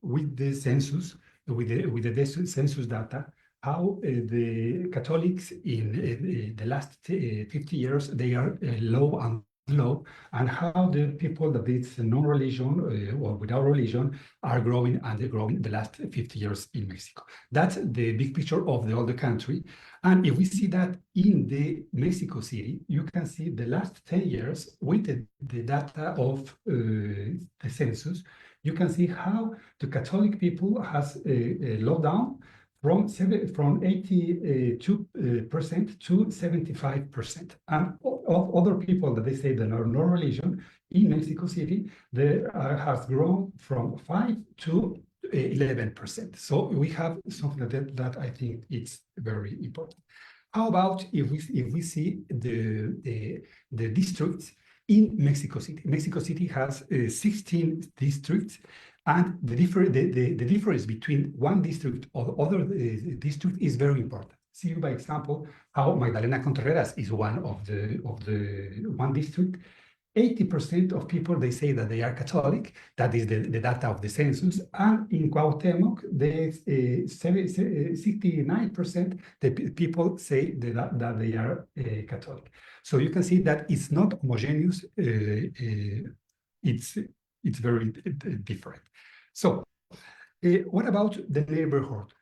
with the census, with the census data, how the Catholics in the last 50 years, they are low and low, and how the people that is non-religion or without religion are growing, and they're growing the last 50 years in Mexico. That's the big picture of the older country. And if we see that in the Mexico City, you can see the last 10 years with the data of the census, you can see how the Catholic people has low down from 82% to 75%. And of other people that they say that are no religion in Mexico City, they has grown from 5 to 11%. So we have something that I think it's very important. How about if we see the districts in Mexico City? Mexico City has 16 districts, and the difference between one district or other district is very important. See, by example, how Magdalena Contreras is one of the one district. 80% of people, they say that they are Catholic. That is the data of the census. And in Cuauhtémoc, 69% the people say that they are Catholic. So you can see that it's not homogeneous. It's very different. So what about the neighborhood?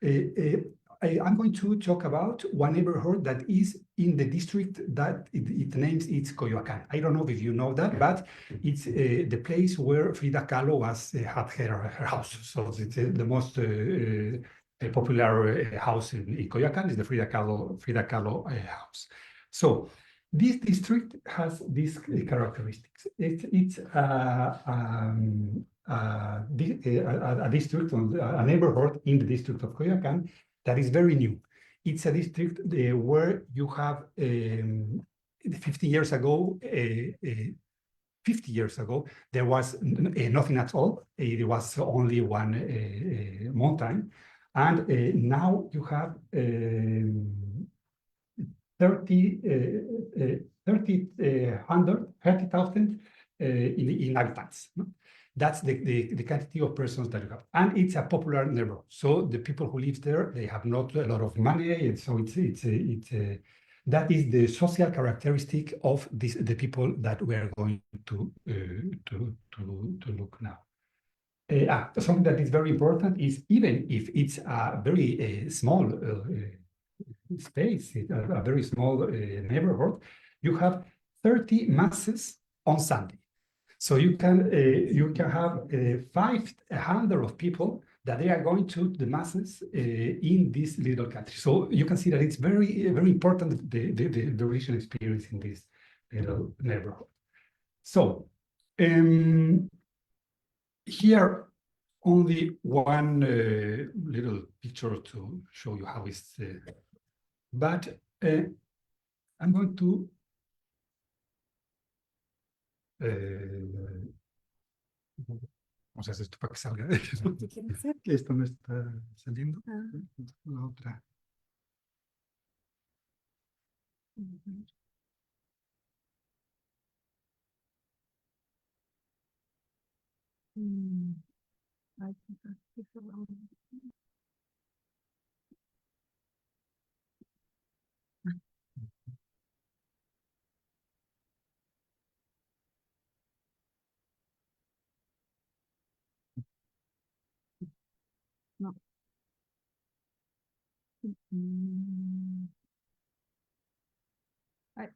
I'm going to talk about one neighborhood that is in the district that it names it's Coyoacán. I don't know if you know that, but it's the place where Frida Kahlo had her house. So it's the most popular house in Coyoacán is the Frida Kahlo house. So this district has these characteristics. It's a district, a neighborhood in the district of Coyoacán that is very new. It's a district where you have 50 years ago, there was nothing at all. It was only one mountain. And now you have 30,000 inhabitants. That's the quantity of persons that you have. And it's a popular neighborhood. So the people who live there, they have not a lot of money. And so that is the social characteristic of the people that we are going to look now. Something that is very important is even if it's a very small space, a very small neighborhood, you have 30 masses on Sunday. So you can have 500 of people that they are going to the masses in this little country. So you can see that it's very important the religious experience in this little neighborhood. So here only one little picture to show you how it's. But I'm going to. Vamos a hacer esto para que salga. Que esto no está saliendo. La otra. No. Ay.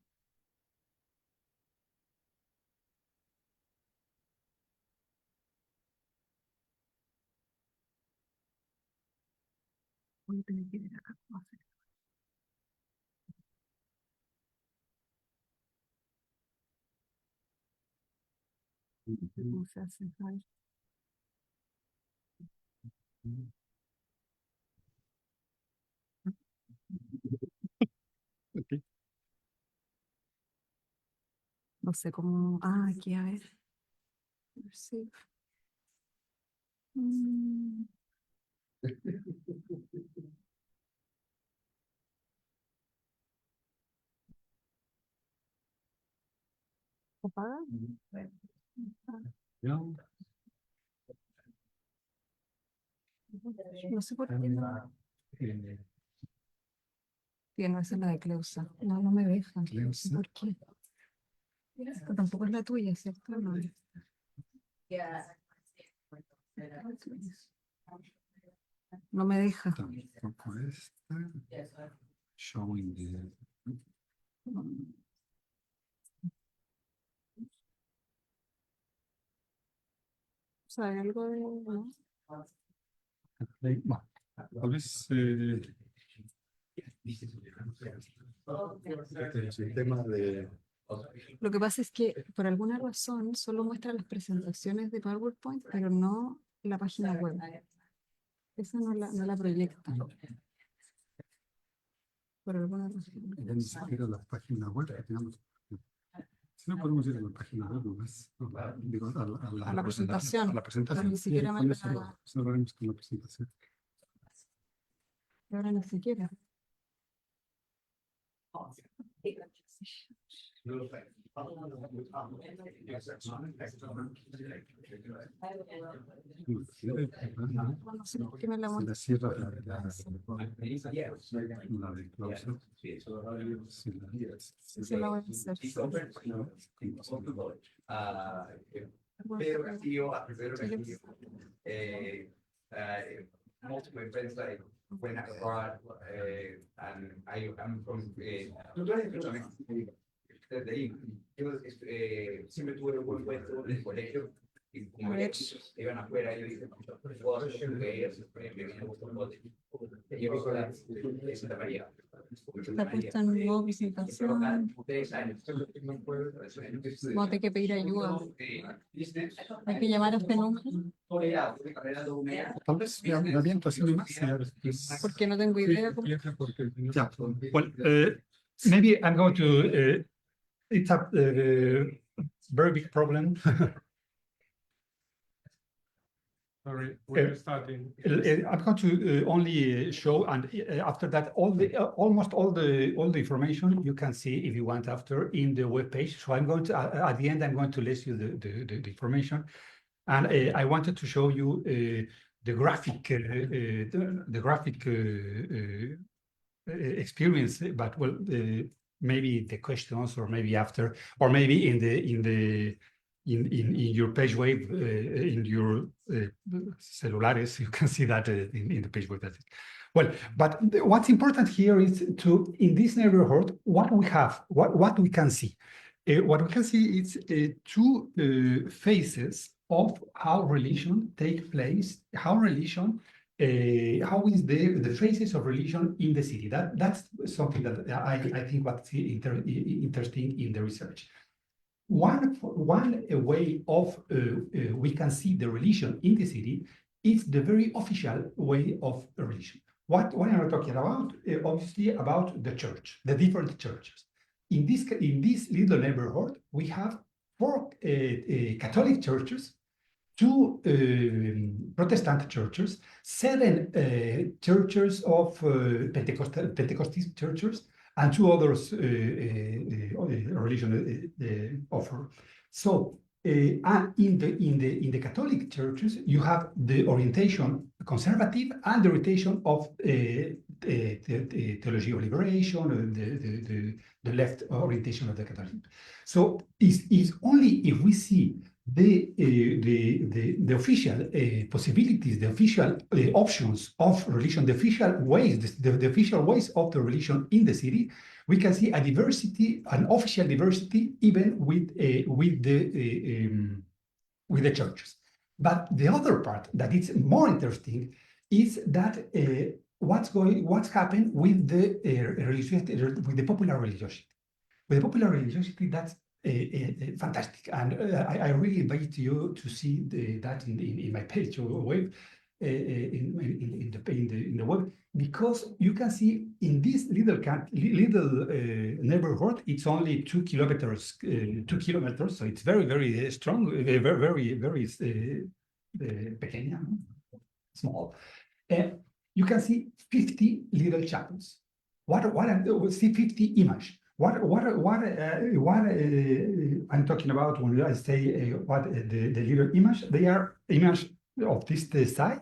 Voy a tener que ver acá cómo hacer. ¿Cómo se hace? Ay. Okay. No sé cómo. Ah, aquí, a ver. Sí. ¿Apaga? No. No sé por qué no. Sí, no, esa es la de Cleusa. No, no me deja. No sé por qué. Esta tampoco es la tuya, ¿cierto? No. No me deja. Tampoco esta. Showing the... ¿Sabe algo de...? ¿No? Bueno, tal vez el tema de... Lo que pasa es que por alguna razón solo muestra las presentaciones de PowerPoint, pero no la página web. Esa no la proyecta. Por alguna razón. Ya ni siquiera la página web que tenemos. Si no podemos ir a la página web nomás. Digo, A la presentación. A la presentación. Ni siquiera Sí, me con la- eso lo haremos con la presentación. Ahora ni siquiera. No sé por qué me la Se muestra. la cierra la de Cleusa. Sí, la voy a hacer. Pedro Castillo, multiple friends like when abroad, and I'm from desde ahí. Yo siempre tuve un buen puesto en el colegio y como ellos iban afuera, yo dije, puedo hacer lo que ellos me gustó un bote. Yo vi con la Santa María. Está puesta en modo presentación. Vamos a tener que pedir ayuda. Hay que llamar a este número. Tal vez me aviento así nomás. Porque no tengo idea cómo. Ya, Well, maybe I'm going to. It's a very big problem. Sorry, we're starting. I'm going to only show, and after that, almost all the information you can see if you want after in the web page. So I'm going to at the end I'm going to list you the information, and I wanted to show you the graphic experience, but well, maybe the questions, or maybe after, or maybe in your page wave, in your celulares, you can see that in the page wave. That's it. Well, but what's important here is to, in this neighborhood, what we have, what we can see. What we can see is two phases of how religion take place, how religion, how is the phases of religion in the city. That's something that I think what's interesting in the research. One way of we can see the religion in the city is the very official way of religion. What am I talking about? Obviously about the church, the different churches. In this little neighborhood, we have 4 Catholic churches, 2 Protestant churches, 7 churches of Pentecostal churches, and 2 others religion offer. So, and in the Catholic churches, you have the orientation conservative and the orientation of theology of liberation, the left orientation of the Catholic. So, is only if we see the official possibilities, the official options of religion, the official ways, the official ways of the religion in the city, we can see a diversity, an official diversity, even with the churches. But the other part that is more interesting is that what's happened with the religiosity, with the popular religiosity. With the popular religiosity, that's fantastic, and I really invite you to see that in my page or web, in the web, because you can see in this little neighborhood, it's only 2 kilometers, so it's very strong, very pequeña, small. You can see 50 little chapels. See 50 images. What I'm talking about when I say what the little image, they are image of this size,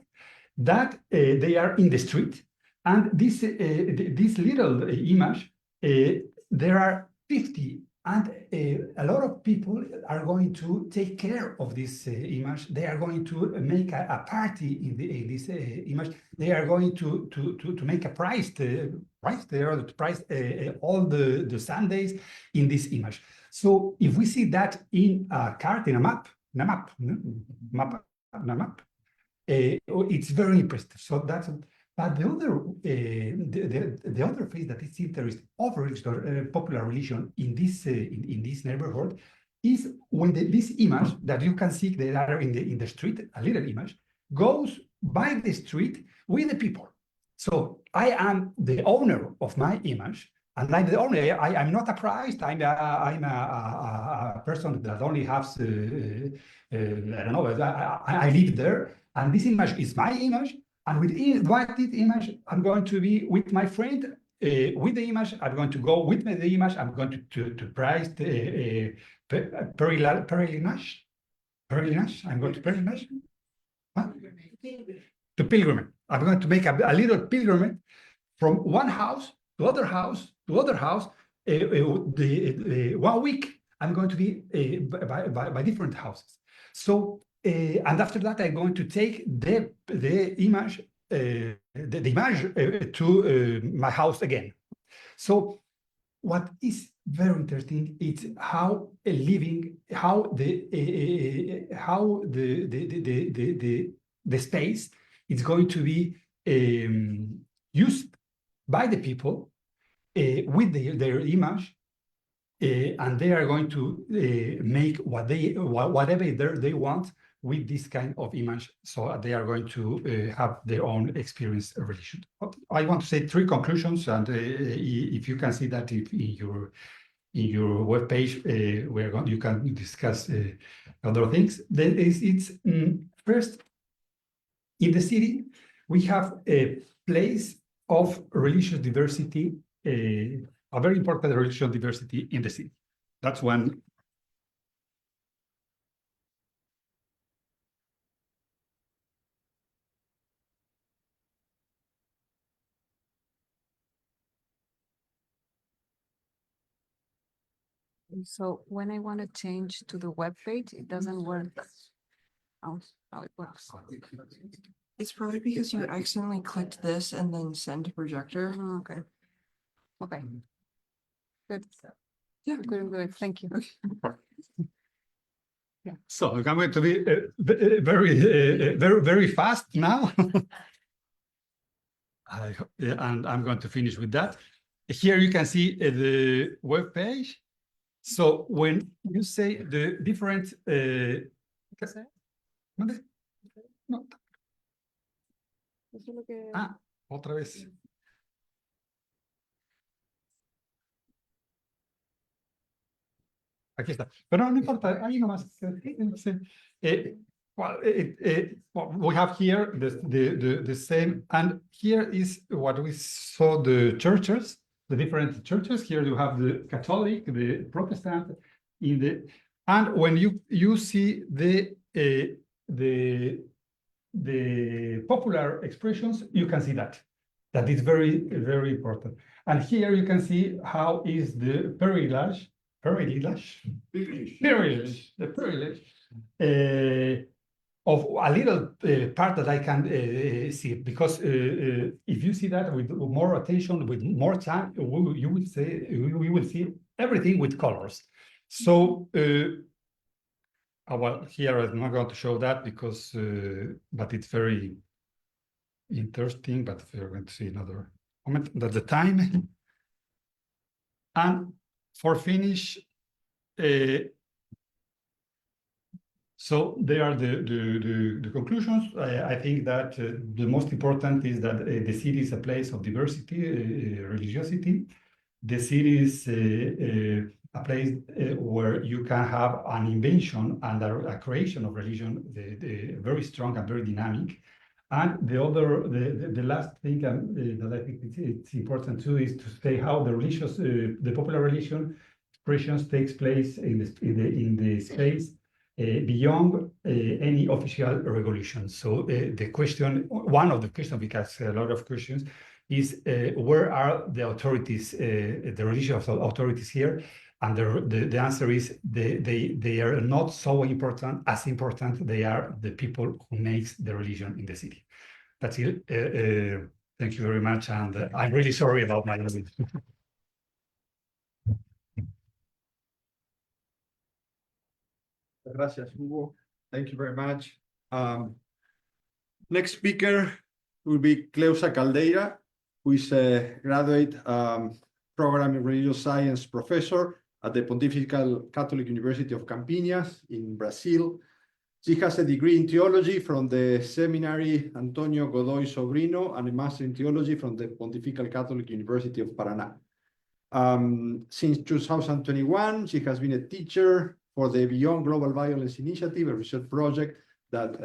that they are in the street, and this little image, there are 50, and a lot of people are going to take care of this image. They are going to make a party in this image. They are going to make a price. They are to price all the Sundays in this image. So if we see that in a card, in a map, it's very impressive. So that's. But the other phase that is interest of popular religion in this neighborhood is when this image that you can see that are in the street, a little image, goes by the street with the people. So I am the owner of my image, and I'm the owner. I'm not a priest. I'm a person that only has I don't know. I live there, and this image is my image. And with this image, I'm going to be with my friend. With the image, I'm going to go with the image. I'm going to price the peregrinage. I'm going to peregrinage. Huh? To pilgrimage. I'm going to make a little pilgrimage from one house to other house to other house. 1 week, I'm going to be by different houses. So. And after that, I'm going to take the image, the image to my house again. So, what is very interesting is how the space is going to be used by the people with their image. And they are going to make whatever they want with this kind of image, so they are going to have their own experience of religion. I want to say 3 conclusions, and if you can see that in your webpage, you can discuss other things. Then it's first, in the city, we have a place of religious diversity, a very important religious diversity in the city. That's one. So when I want to change to the web page, it doesn't work. How it works. It's probably because you accidentally clicked this and then send to projector. Oh, okay. Okay. Good. Yeah. Good. Thank you. Yeah. So I'm going to be very fast now. And I'm going to finish with that. Here you can see the web page. So when you say the different no. Otra vez. Aquí está. Pero no importa, ahí nomás. Well, we have here the same, and here is what we saw, the churches, the different churches. Here you have the Catholic, the Protestant, and when you see the popular expressions, you can see that is very important. And here you can see how is the perilage of a little part that I can see, because if you see that with more attention, with more time, we will see everything with colors. So well, here I'm not going to show that because but it's very interesting. But we're going to see another moment. That's the time. And for finish, so there are the conclusions. I think that the most important is that the city is a place of diversity, religiosity. The city is a place where you can have an invention and a creation of religion, very strong and very dynamic. And the last thing that I think it's important too is to say how the popular religion expressions takes place in the space beyond any official regulation. So the question, one of the questions, because a lot of questions, is where are the authorities, the religious authorities here? And the answer is they are not so important, as important they are the people who makes the religion in the city. That's it. Thank you very much. And I'm really sorry about my language. Gracias, Hugo. Thank you very much. Next speaker will be Cleusa Caldeira, who is a graduate program in religious science professor at the Pontifical Catholic University of Campinas in Brazil. She has a degree in theology from the seminary Antonio Godoy Sobrino and a master in theology from the Pontifical Catholic University of Paraná. Since 2021, she has been a teacher for the Beyond Global Violence Initiative, a research project that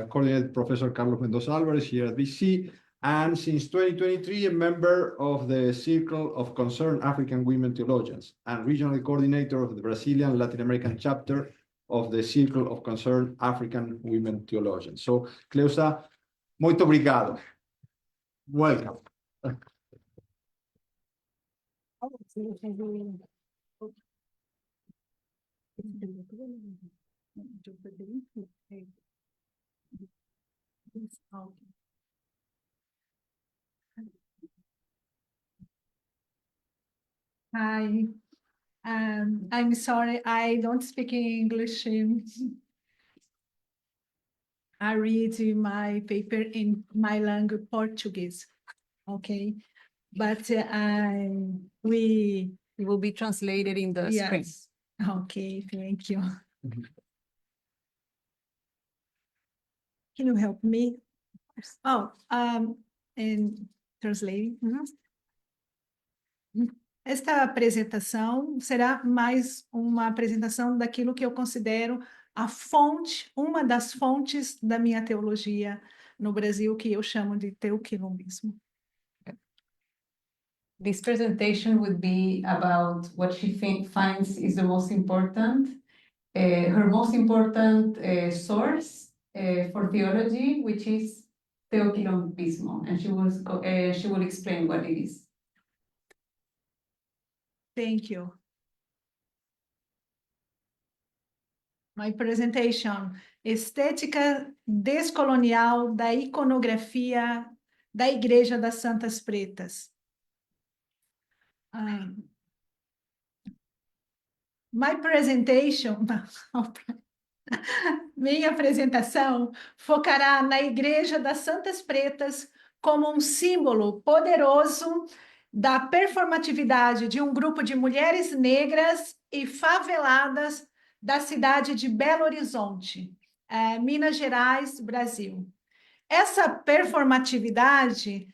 coordinated Professor Carlos Mendoza-Alvarez here at BC, and since 2023, a member of the Circle of Concerned African Women Theologians and regional coordinator of the Brazilian Latin American chapter of the Circle of Concerned African Women Theologians. So, Cleusa, muito obrigado. Welcome. Hi, I'm sorry, I don't speak English. I read my paper in my language, Portuguese. Okay, but It will be translated in the screen. yes. Okay, thank you. Can you help me? Oh, in translating. Esta apresentação será mais uma apresentação daquilo que eu considero a fonte, uma das fontes da minha teologia no Brasil, que eu chamo de teoquilombismo. This presentation would be about what she finds is the most important, her most important source for theology, which is teoquilombismo, and she will explain what it is. Thank you. My presentation, estética descolonial da iconografia da Igreja das Santas Pretas. My presentation, minha apresentação focará na Igreja das Santas Pretas como um símbolo poderoso da performatividade de um grupo de mulheres negras e faveladas da cidade de Belo Horizonte, Minas Gerais, Brasil. Essa performatividade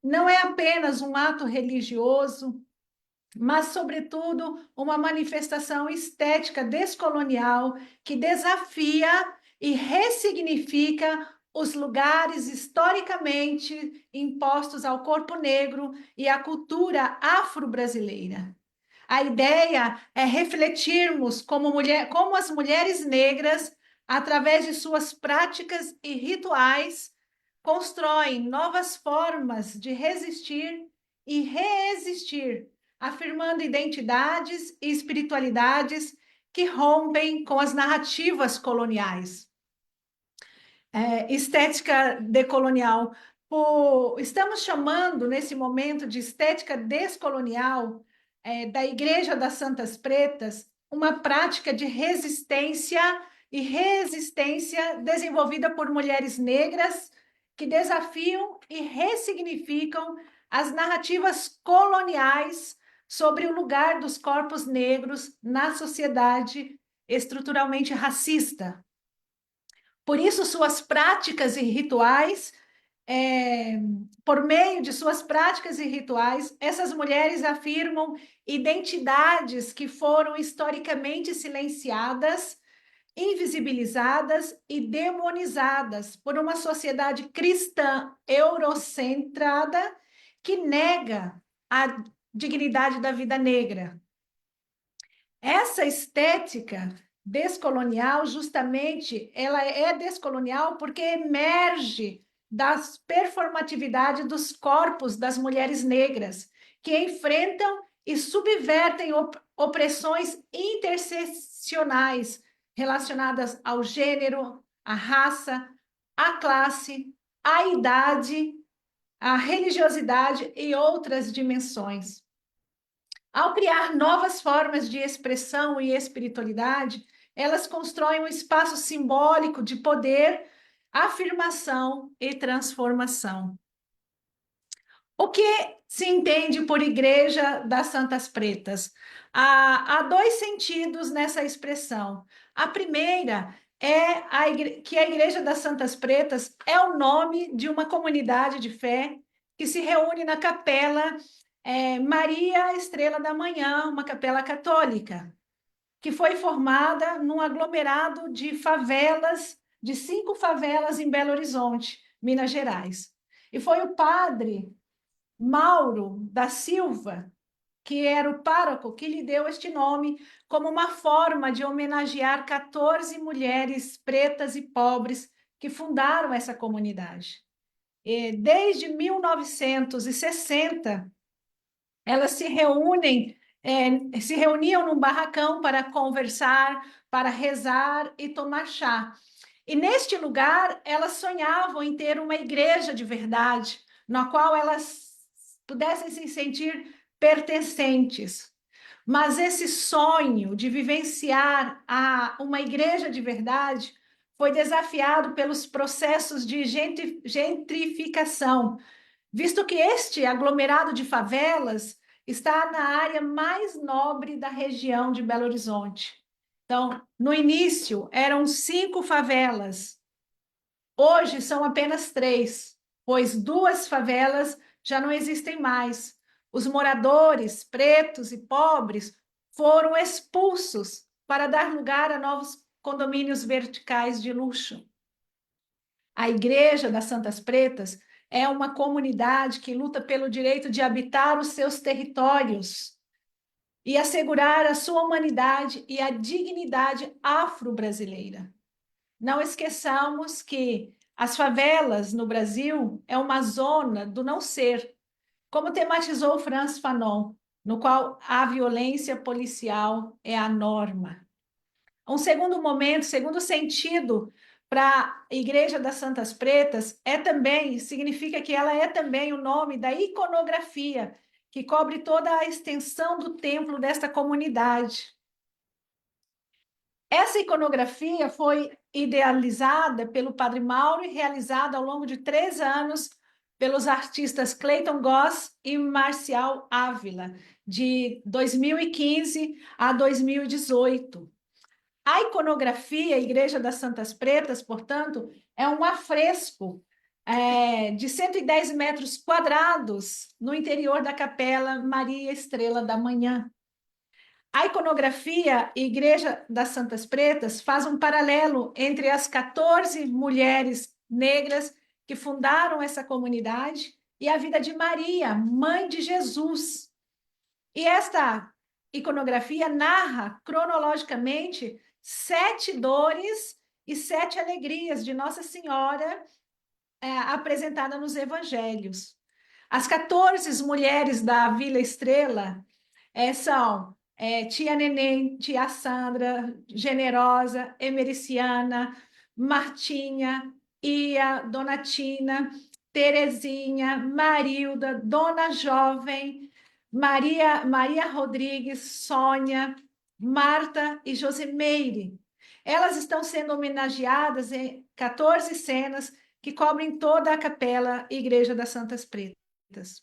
não é apenas um ato religioso, mas, sobretudo, uma manifestação estética descolonial que desafia e ressignifica os lugares historicamente impostos ao corpo negro e à cultura afro-brasileira. A ideia é refletirmos como as mulheres negras, através de suas práticas e rituais, constroem novas formas de resistir e reexistir, afirmando identidades e espiritualidades que rompem com as narrativas coloniais. Estética decolonial. Estamos chamando, nesse momento, de estética descolonial da Igreja das Santas Pretas, uma prática de resistência e resistência desenvolvida por mulheres negras que desafiam e ressignificam as narrativas coloniais sobre o lugar dos corpos negros na sociedade estruturalmente racista. Por isso, suas práticas e rituais, por meio de suas práticas e rituais, essas mulheres afirmam identidades que foram historicamente silenciadas, invisibilizadas e demonizadas por uma sociedade cristã eurocentrada que nega a dignidade da vida negra. Essa estética descolonial, justamente, ela é descolonial porque emerge da performatividade dos corpos das mulheres negras, que enfrentam e subvertem opressões interseccionais relacionadas ao gênero, à raça, à classe, à idade, à religiosidade e outras dimensões. Ao criar novas formas de expressão e espiritualidade, elas constroem um espaço simbólico de poder, afirmação e transformação. O que se entende por Igreja das Santas Pretas? Há dois sentidos nessa expressão. A primeira é que a Igreja das Santas Pretas é o nome de uma comunidade de fé que se reúne na capela Maria Estrela da Manhã, uma capela católica, que foi formada num aglomerado de favelas, de 5 favelas em Belo Horizonte, Minas Gerais. E foi o padre Mauro da Silva, que era o pároco, que lhe deu este nome como uma forma de homenagear 14 mulheres pretas e pobres que fundaram essa comunidade. E desde 1960, elas se reuniam num barracão para conversar, para rezar e tomar chá. E neste lugar, elas sonhavam em ter uma igreja de verdade, na qual elas pudessem se sentir pertencentes. Mas esse sonho de vivenciar uma igreja de verdade foi desafiado pelos processos de gentrificação, visto que este aglomerado de favelas está na área mais nobre da região de Belo Horizonte. Então, no início, eram 5 favelas. Hoje são apenas 3, pois 2 favelas já não existem mais. Os moradores, pretos e pobres, foram expulsos para dar lugar a novos condomínios verticais de luxo. A Igreja das Santas Pretas é uma comunidade que luta pelo direito de habitar os seus territórios e assegurar a sua humanidade e a dignidade afro-brasileira. Não esqueçamos que as favelas no Brasil é uma zona do não ser, como tematizou Frantz Fanon, no qual a violência policial é a norma. Um segundo momento, segundo sentido para a Igreja das Santas Pretas significa que ela é também o nome da iconografia, que cobre toda a extensão do templo desta comunidade. Essa iconografia foi idealizada pelo Padre Mauro e realizada ao longo de 3 anos pelos artistas Clayton Goss e Marcial Ávila, de 2015 a 2018. A iconografia, a Igreja das Santas Pretas, portanto, é um afresco de 110 metros quadrados no interior da capela Maria Estrela da Manhã. A iconografia Igreja das Santas Pretas faz um paralelo entre as 14 mulheres negras que fundaram essa comunidade e a vida de Maria, mãe de Jesus. E esta iconografia narra cronologicamente 7 dores e 7 alegrias de Nossa Senhora apresentada nos evangelhos. As 14 mulheres da Vila Estrela são Tia Neném, Tia Sandra, Generosa, Emericiana, Martinha, Ia, Dona Tina, Terezinha, Marilda, Dona Jovem, Maria Rodrigues, Sônia, Marta e Josimeire. Elas estão sendo homenageadas em 14 cenas que cobrem toda a capela Igreja das Santas Pretas.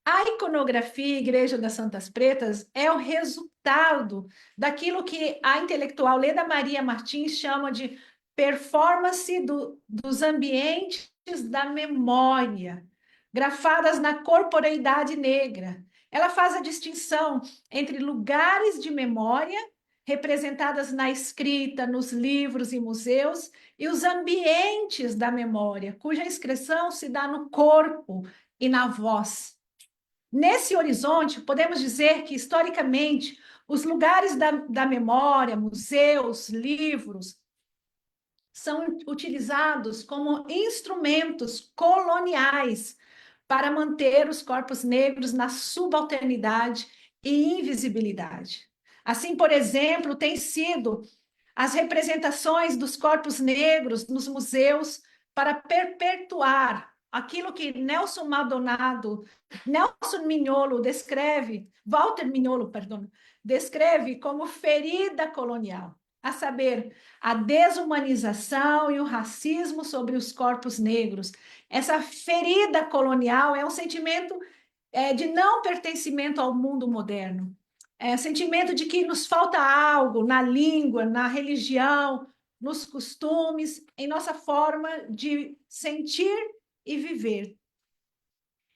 A iconografia Igreja das Santas Pretas é o resultado daquilo que a intelectual Leda Maria Martins chama de performance dos ambientes da memória, grafadas na corporeidade negra. Ela faz a distinção entre lugares de memória, representadas na escrita, nos livros e museus, e os ambientes da memória, cuja inscrição se dá no corpo e na voz. Nesse horizonte, podemos dizer que, historicamente, Os lugares da memória, museus, livros, são utilizados como instrumentos coloniais para manter os corpos negros na subalternidade e invisibilidade. Assim, por exemplo, tem sido as representações dos corpos negros nos museus para perpetuar aquilo que Nelson Mignolo descreve, Walter Mignolo, perdão, descreve como ferida colonial, a saber, a desumanização e o racismo sobre os corpos negros. Essa ferida colonial é um sentimento de não pertencimento ao mundo moderno. É um sentimento de que nos falta algo na língua, na religião, nos costumes, em nossa forma de sentir e viver.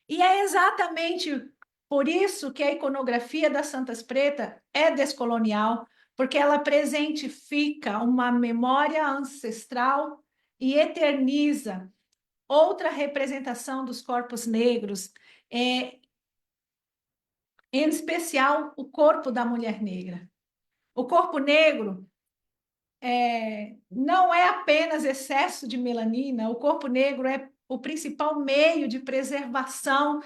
E é exatamente por isso que a iconografia das Santas Pretas é descolonial, porque ela presentifica uma memória ancestral e eterniza outra representação dos corpos negros, em especial o corpo da mulher negra. O corpo negro não é apenas excesso de melanina, o corpo negro é o principal meio de preservação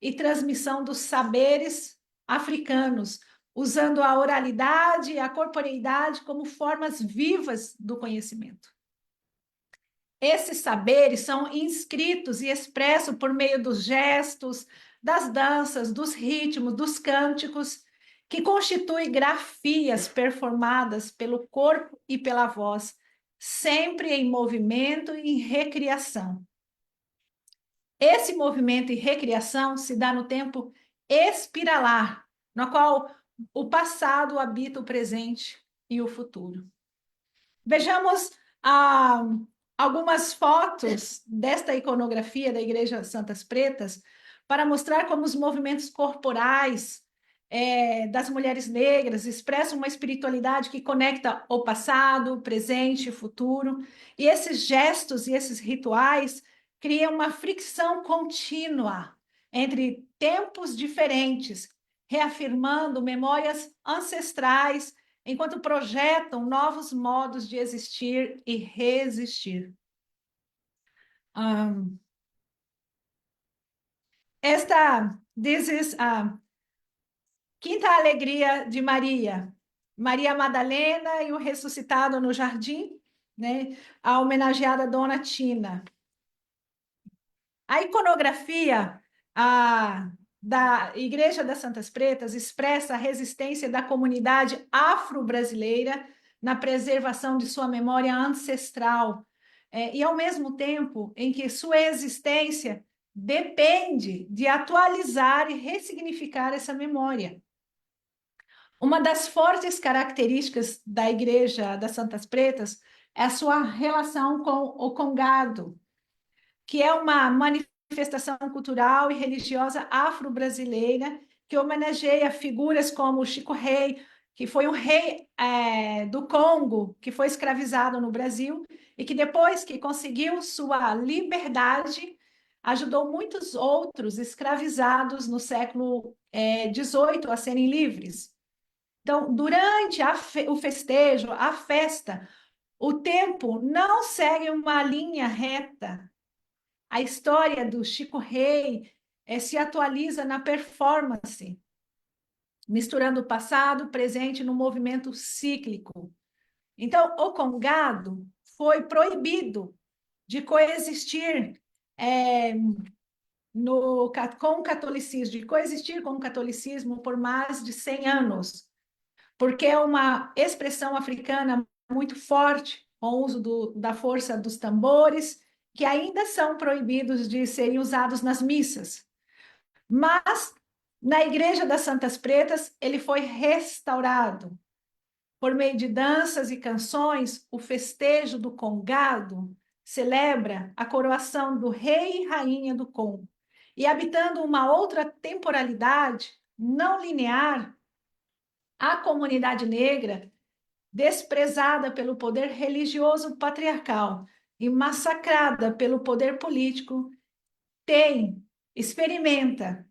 e transmissão dos saberes africanos, usando a oralidade e a corporeidade como formas vivas do conhecimento. Esses saberes são inscritos e expressos por meio dos gestos, das danças, dos ritmos, dos cânticos, que constituem grafias performadas pelo corpo e pela voz, sempre em movimento e em recriação. Esse movimento e recriação se dá no tempo espiralar, no qual o passado habita o presente e o futuro. Vejamos algumas fotos desta iconografia da Igreja Santas Pretas para mostrar como os movimentos corporais das mulheres negras expressam uma espiritualidade que conecta o passado, o presente e o futuro. E esses gestos e esses rituais criam uma fricção contínua entre tempos diferentes, reafirmando memórias ancestrais, enquanto projetam novos modos de existir e resistir. This is a Quinta Alegria de Maria, Maria Madalena e o ressuscitado no jardim, né? A homenageada Dona Tina. A iconografia da Igreja das Santas Pretas expressa a resistência da comunidade afro-brasileira na preservação de sua memória ancestral, e ao mesmo tempo em que sua existência depende de atualizar e ressignificar essa memória. Uma das fortes características da Igreja das Santas Pretas é a sua relação com o congado, que é uma manifestação cultural e religiosa afro-brasileira que homenageia figuras como o Chico Rei, que foi um rei do Congo, que foi escravizado no Brasil, e que depois que conseguiu sua liberdade, ajudou muitos outros escravizados no século XVIII a serem livres. Então, durante o festejo, a festa, o tempo não segue uma linha reta. A história do Chico Rei se atualiza na performance, misturando o passado, o presente no movimento cíclico. Então, o congado foi proibido de coexistir com o catolicismo, por mais de 100 anos, porque é uma expressão africana muito forte, com o uso da força dos tambores, que ainda são proibidos de serem usados nas missas. Mas, na Igreja das Santas Pretas, ele foi restaurado. Por meio de danças e canções, o festejo do congado celebra a coroação do rei e rainha do Congo. E habitando uma outra temporalidade não linear, a comunidade negra, desprezada pelo poder religioso patriarcal e massacrada pelo poder político, experimenta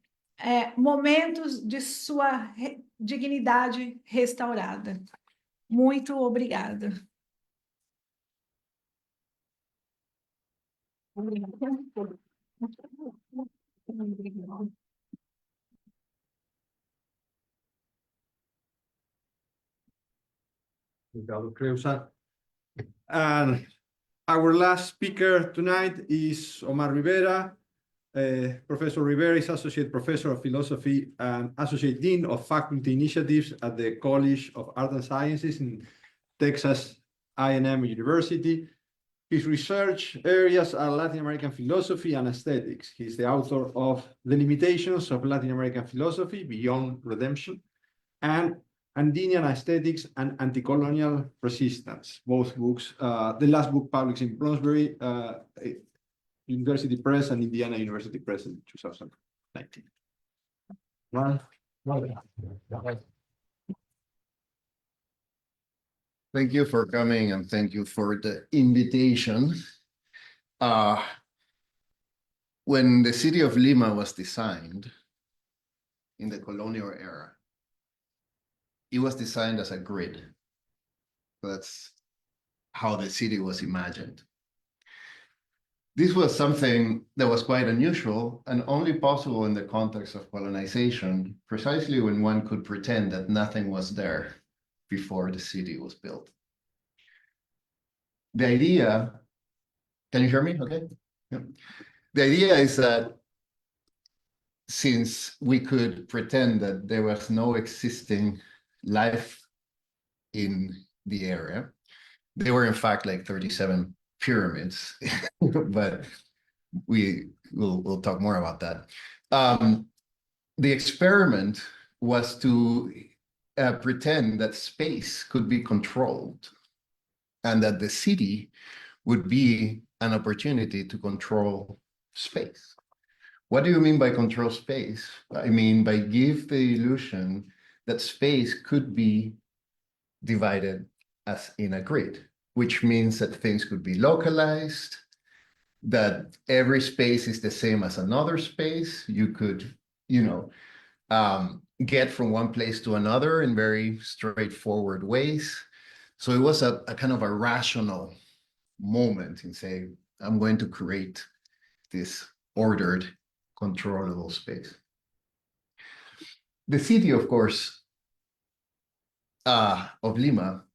momentos de sua dignidade restaurada. Muito obrigada. Gustavo, Cleusa. And our last speaker tonight is Omar Rivera. Professor Rivera is Associate Professor of Philosophy and Associate Dean of Faculty Initiatives at the College of Art and Sciences in Texas A&M University. His research areas are Latin American philosophy and aesthetics. He's the author of The Limitations of Latin American Philosophy Beyond Redemption and Andean Aesthetics and Anti-Colonial Resistance, both books, the last book published in Bloomsbury University Press and Indiana University Press in 2019. Thank you for coming and thank you for the invitation. When the city of Lima was designed in the colonial era, it was designed as a grid. That's how the city was imagined. This was something that was quite unusual and only possible in the context of colonization, precisely when one could pretend that nothing was there before the city was built. The idea, can you hear me? Okay. Yeah. The idea is that since we could pretend that there was no existing life in the area, there were in fact like 37 pyramids, but we'll talk more about that. The experiment was to pretend that space could be controlled and that the city would be an opportunity to control space. What do you mean by control space? I mean by give the illusion that space could be divided as in a grid, which means that things could be localized, that every space is the same as another space. You could, get from one place to another in very straightforward ways. So it was a kind of a rational moment in saying, I'm going to create this ordered, controllable space. The city, of course, of Lima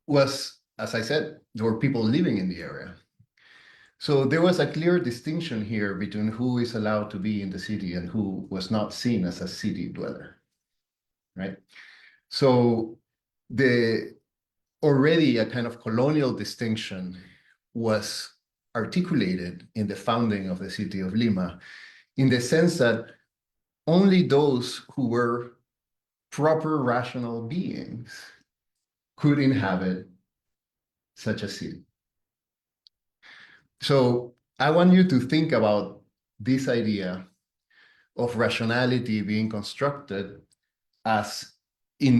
was, as I said, there were people living in the area. So there was a clear distinction here between who is allowed to be in the city and who was not seen as a city dweller, right? So already a kind of colonial distinction was articulated in the founding of the city of Lima, in the sense that only those who were proper rational beings could inhabit such a city. So I want you to think about this idea of rationality being constructed as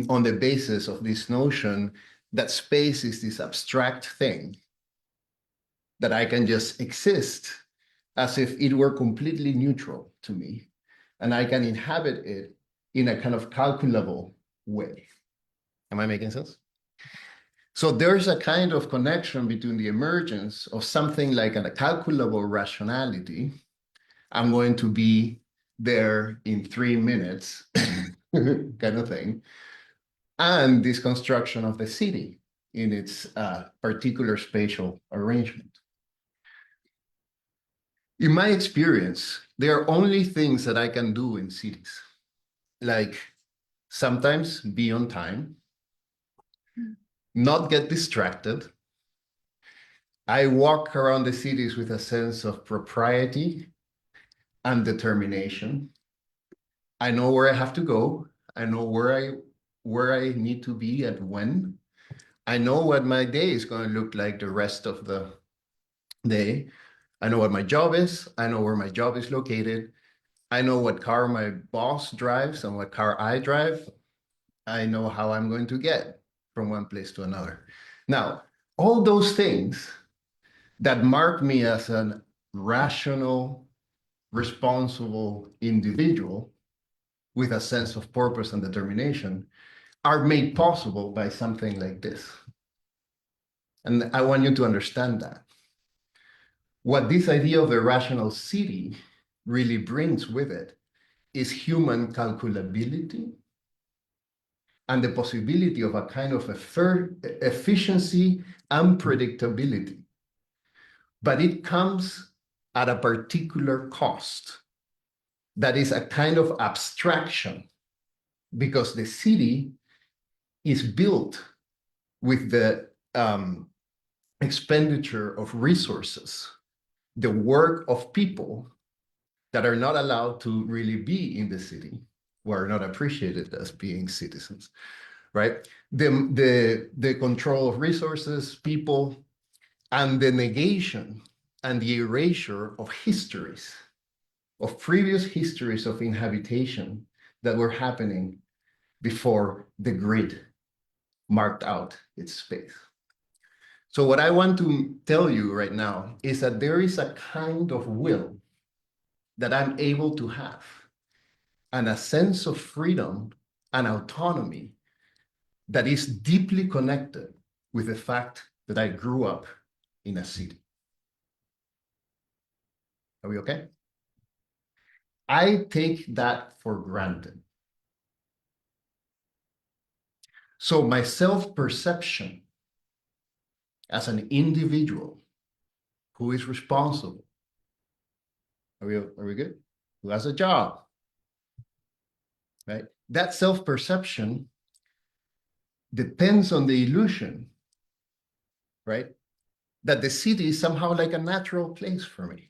on the basis of this notion that space is this abstract thing that I can just exist as if it were completely neutral to me, and I can inhabit it in a kind of calculable way. Am I making sense? So there's a kind of connection between the emergence of something like a calculable rationality. I'm going to be there in 3 minutes, kind of thing, and this construction of the city in its particular spatial arrangement. In my experience, there are only things that I can do in cities, like sometimes be on time, not get distracted. I walk around the cities with a sense of propriety and determination. I know where I have to go. I know where I need to be and when. I know what my day is going to look like the rest of the day. I know what my job is. I know where my job is located. I know what car my boss drives and what car I drive. I know how I'm going to get from one place to another. Now, all those things that mark me as a rational responsible individual with a sense of purpose and determination are made possible by something like this. And I want you to understand that. What this idea of a rational city really brings with it is human calculability and the possibility of a kind of efficiency and predictability. But it comes at a particular cost that is a kind of abstraction, because the city is built with the expenditure of resources, the work of people that are not allowed to really be in the city, who are not appreciated as being citizens, right? The control of resources, people, and the negation and the erasure of histories, of previous histories of inhabitation that were happening before the grid marked out its space. So what I want to tell you right now is that there is a kind of will that I'm able to have, and a sense of freedom and autonomy that is deeply connected with the fact that I grew up in a city. Are we okay? I take that for granted. So my self-perception as an individual who is responsible, are we good? Who has a job, right? That self-perception depends on the illusion, right? That the city is somehow like a natural place for me.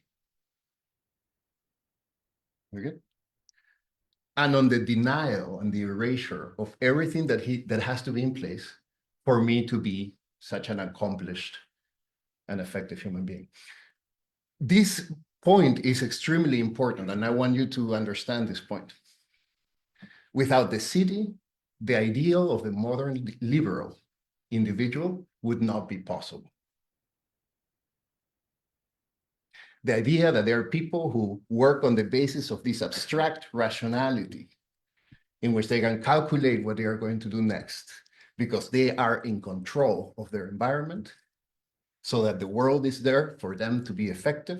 We're good? And on the denial and the erasure of everything that has to be in place for me to be such an accomplished and effective human being. This point is extremely important, and I want you to understand this point. Without the city, the ideal of the modern liberal individual would not be possible. The idea that there are people who work on the basis of this abstract rationality in which they can calculate what they are going to do next because they are in control of their environment so that the world is there for them to be effective.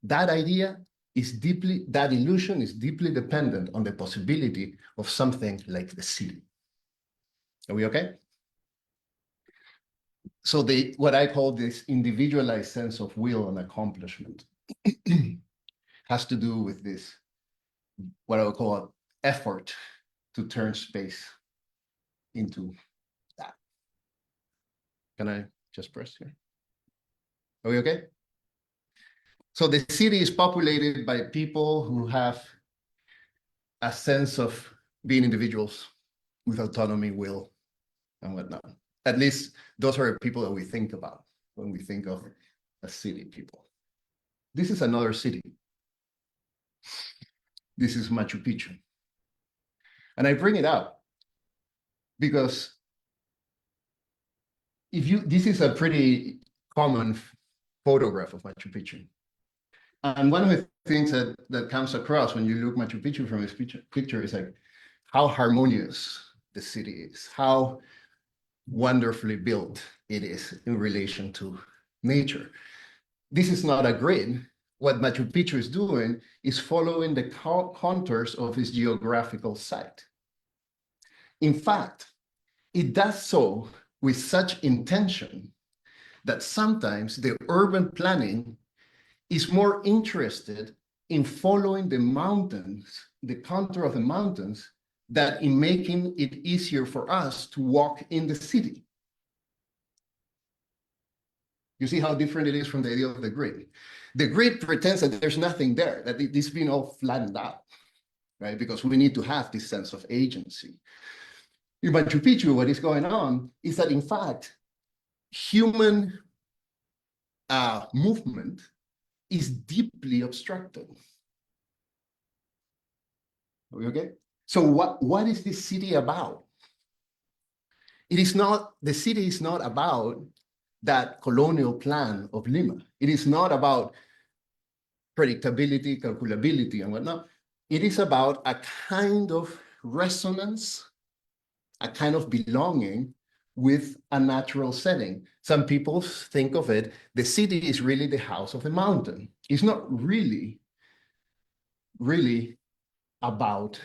That idea is deeply, that illusion is deeply dependent on the possibility of something like the city. Are we okay? So what I call this individualized sense of will and accomplishment has to do with this, what I would call an effort to turn space into that. Can I just press here? Are we okay? So the city is populated by people who have a sense of being individuals with autonomy, will, and whatnot. At least those are the people that we think about when we think of a city people. This is another city. This is Machu Picchu. And I bring it up because this is a pretty common photograph of Machu Picchu. And one of the things that comes across when you look Machu Picchu from this picture is like how harmonious the city is, how wonderfully built it is in relation to nature. This is not a grid. What Machu Picchu is doing is following the contours of its geographical site. In fact, it does so with such intention that sometimes the urban planning is more interested in following the mountains, the contour of the mountains, than in making it easier for us to walk in the city. You see how different it is from the idea of the grid. The grid pretends that there's nothing there, that it's been all flattened out, right? Because we need to have this sense of agency. In Machu Picchu, what is going on is that, in fact, human movement is deeply obstructed. Are we okay? So what is this city about? It is not, the city is not about that colonial plan of Lima. It is not about predictability, calculability, and whatnot. It is about a kind of resonance, a kind of belonging with a natural setting. Some people think of it, the city is really the house of the mountain. It's not really about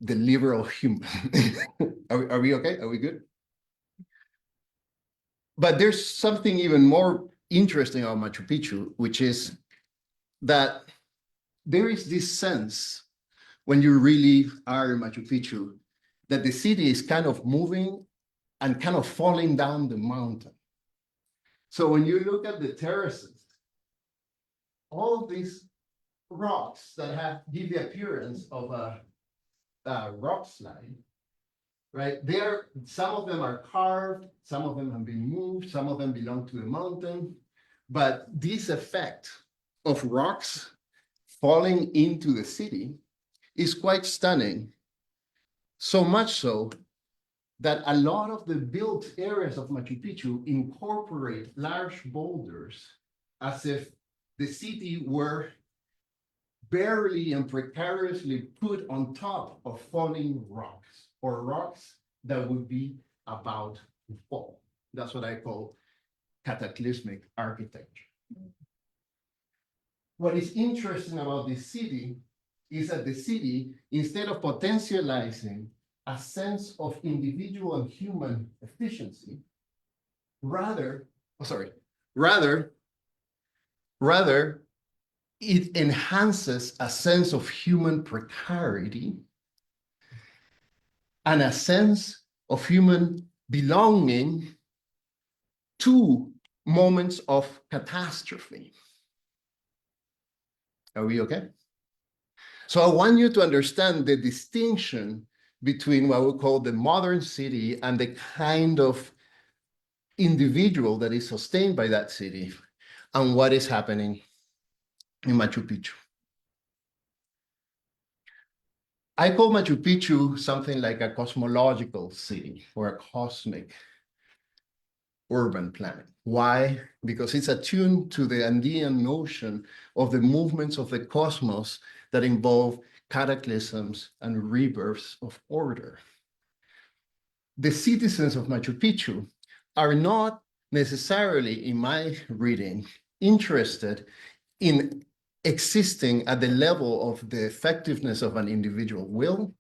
the liberal human. Are we okay? Are we good? But there's something even more interesting about Machu Picchu, which is that there is this sense when you really are in Machu Picchu that the city is kind of moving and kind of falling down the mountain. So when you look at the terraces, all these rocks that give the appearance of a rock slide, right? Some of them are carved, some of them have been moved, some of them belong to the mountain, but this effect of rocks falling into the city is quite stunning. So much so that a lot of the built areas of Machu Picchu incorporate large boulders as if the city were barely and precariously put on top of falling rocks, or rocks that would be about to fall. That's what I call cataclysmic architecture. What is interesting about this city is that the city, instead of potentializing a sense of individual and human efficiency, rather it enhances a sense of human precarity and a sense of human belonging to moments of catastrophe. Are we okay? So I want you to understand the distinction between what we call the modern city and the kind of individual that is sustained by that city and what is happening in Machu Picchu. I call Machu Picchu something like a cosmological city or a cosmic urban planet. Why? Because it's attuned to the Andean notion of the movements of the cosmos that involve cataclysms and rebirths of order. The citizens of Machu Picchu are not necessarily, in my reading, interested in existing at the level of the effectiveness of an individual will.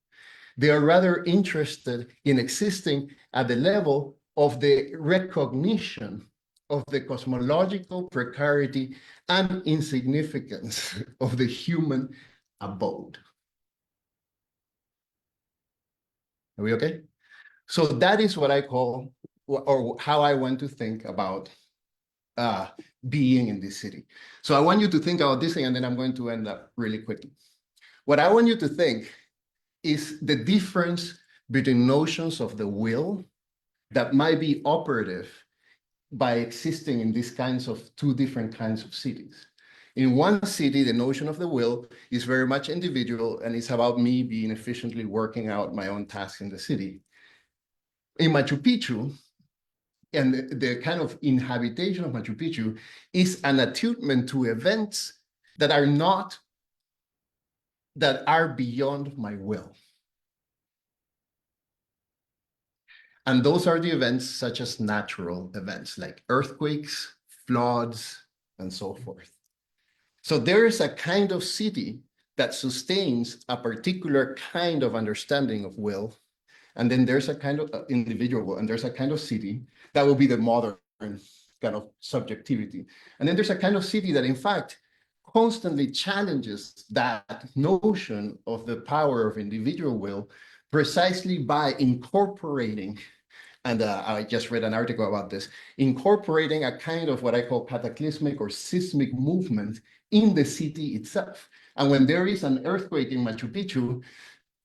They are rather interested in existing at the level of the recognition of the cosmological precarity and insignificance of the human abode. Are we okay? So that is what I call, or how I want to think about being in this city. So I want you to think about this thing, and then I'm going to end up really quickly. What I want you to think is the difference between notions of the will that might be operative by existing in these kinds of two different kinds of cities. In one city, the notion of the will is very much individual, and it's about me being efficiently working out my own tasks in the city. In Machu Picchu, and the kind of inhabitation of Machu Picchu is an attunement to events that are beyond my will. And those are the events such as natural events like earthquakes, floods, and so forth. So there is a kind of city that sustains a particular kind of understanding of will. And then there's a kind of individual will, and there's a kind of city that will be the modern kind of subjectivity. And then there's a kind of city that, in fact, constantly challenges that notion of the power of individual will precisely by incorporating, and I just read an article about this, incorporating a kind of what I call cataclysmic or seismic movement in the city itself. And when there is an earthquake in Machu Picchu,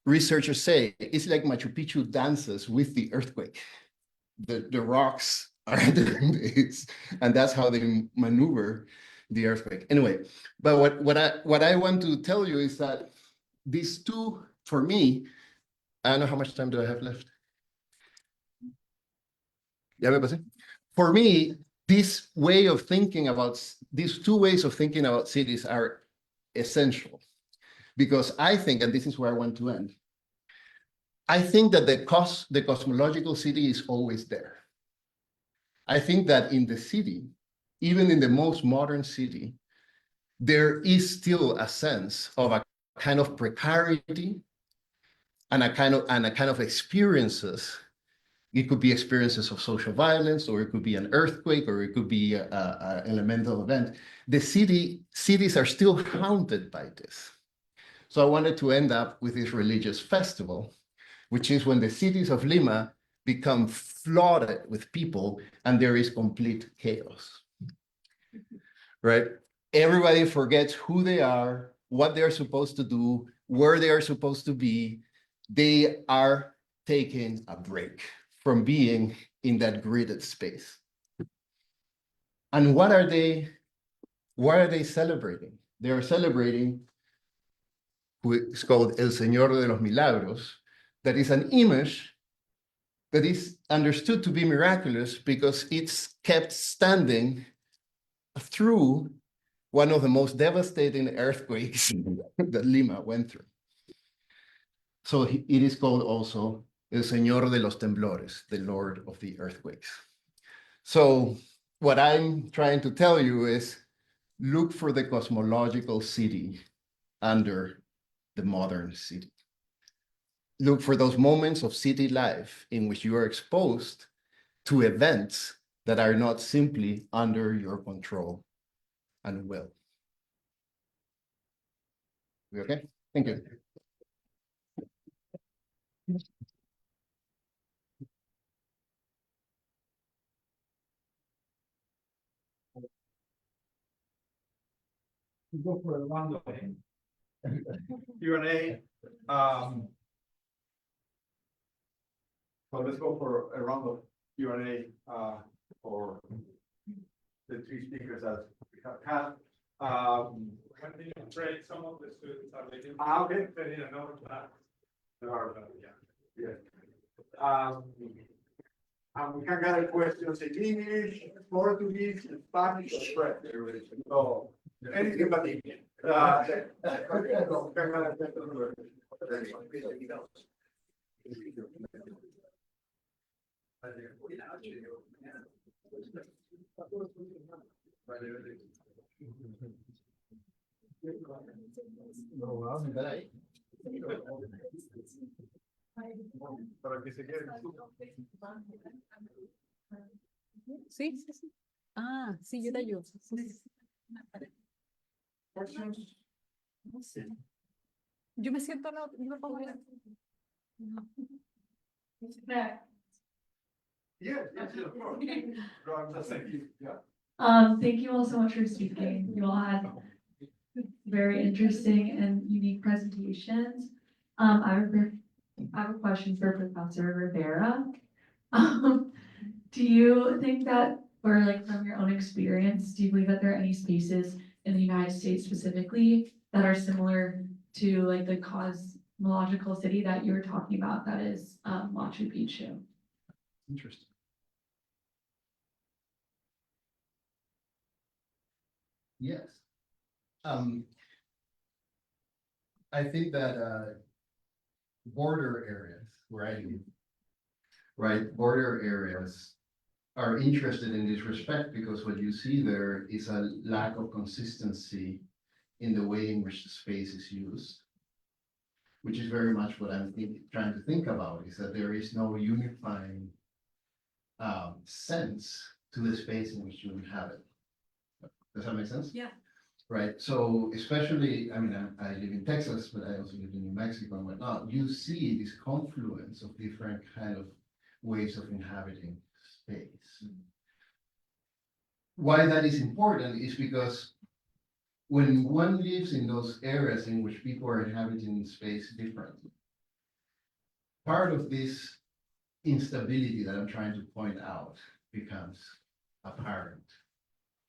researchers say it's like Machu Picchu dances with the earthquake. The rocks are doing this, and that's how they maneuver the earthquake. Anyway, but what I want to tell you is that these two, for me, I don't know how much time do I have left. For me, this way of thinking about, these two ways of thinking about cities are essential, because I think, and this is where I want to end, I think that the cosmological city is always there. I think that in the city, even in the most modern city, there is still a sense of a kind of precarity and a kind of experiences. It could be experiences of social violence, or it could be an earthquake, or it could be an elemental event. The cities are still haunted by this. So I wanted to end up with this religious festival, which is when the cities of Lima become flooded with people and there is complete chaos, right? Everybody forgets who they are, what they're supposed to do, where they are supposed to be. They are taking a break from being in that gridded space. And what are they celebrating? They are celebrating, it's called El Señor de los Milagros, that is an image that is understood to be miraculous because it's kept standing through one of the most devastating earthquakes that Lima went through. So it is called also El Señor de los Temblores, the Lord of the Earthquakes. So what I'm trying to tell you is, look for the cosmological city under the modern city. Look for those moments of city life in which you are exposed to events that are not simply under your control and will. We okay? Thank you. Go for a round of Q&A. So let's go for a round of Q&A for the three speakers that we have had. Break, some of the students are making. Okay. They need another class. Yeah. And we can gather questions in English, Portuguese, Spanish, or French. So anything but English. Sí, sí, sí. Ah, sí, yo te ayudo. Yo me siento, yo me pongo bien. Yes, of course. Thank you all so much for speaking. You all had very interesting and unique presentations. I have a question for Professor Rivera. Do you think that, or like from your own experience, do you believe that there are any spaces in the United States specifically that are similar to like the cosmological city that you were talking about, that is Machu Picchu? Interesting. Yes. I think that border areas where I live, right, border areas are interested in this respect because what you see there is a lack of consistency in the way in which the space is used, which is very much what I'm trying to think about, is that there is no unifying sense to the space in which you inhabit. Does that make sense? Yeah. Right. So especially, I mean, I live in Texas, but I also live in New Mexico and whatnot. You see this confluence of different kind of ways of inhabiting space. Why that is important is because when one lives in those areas in which people are inhabiting space differently, part of this instability that I'm trying to point out becomes apparent,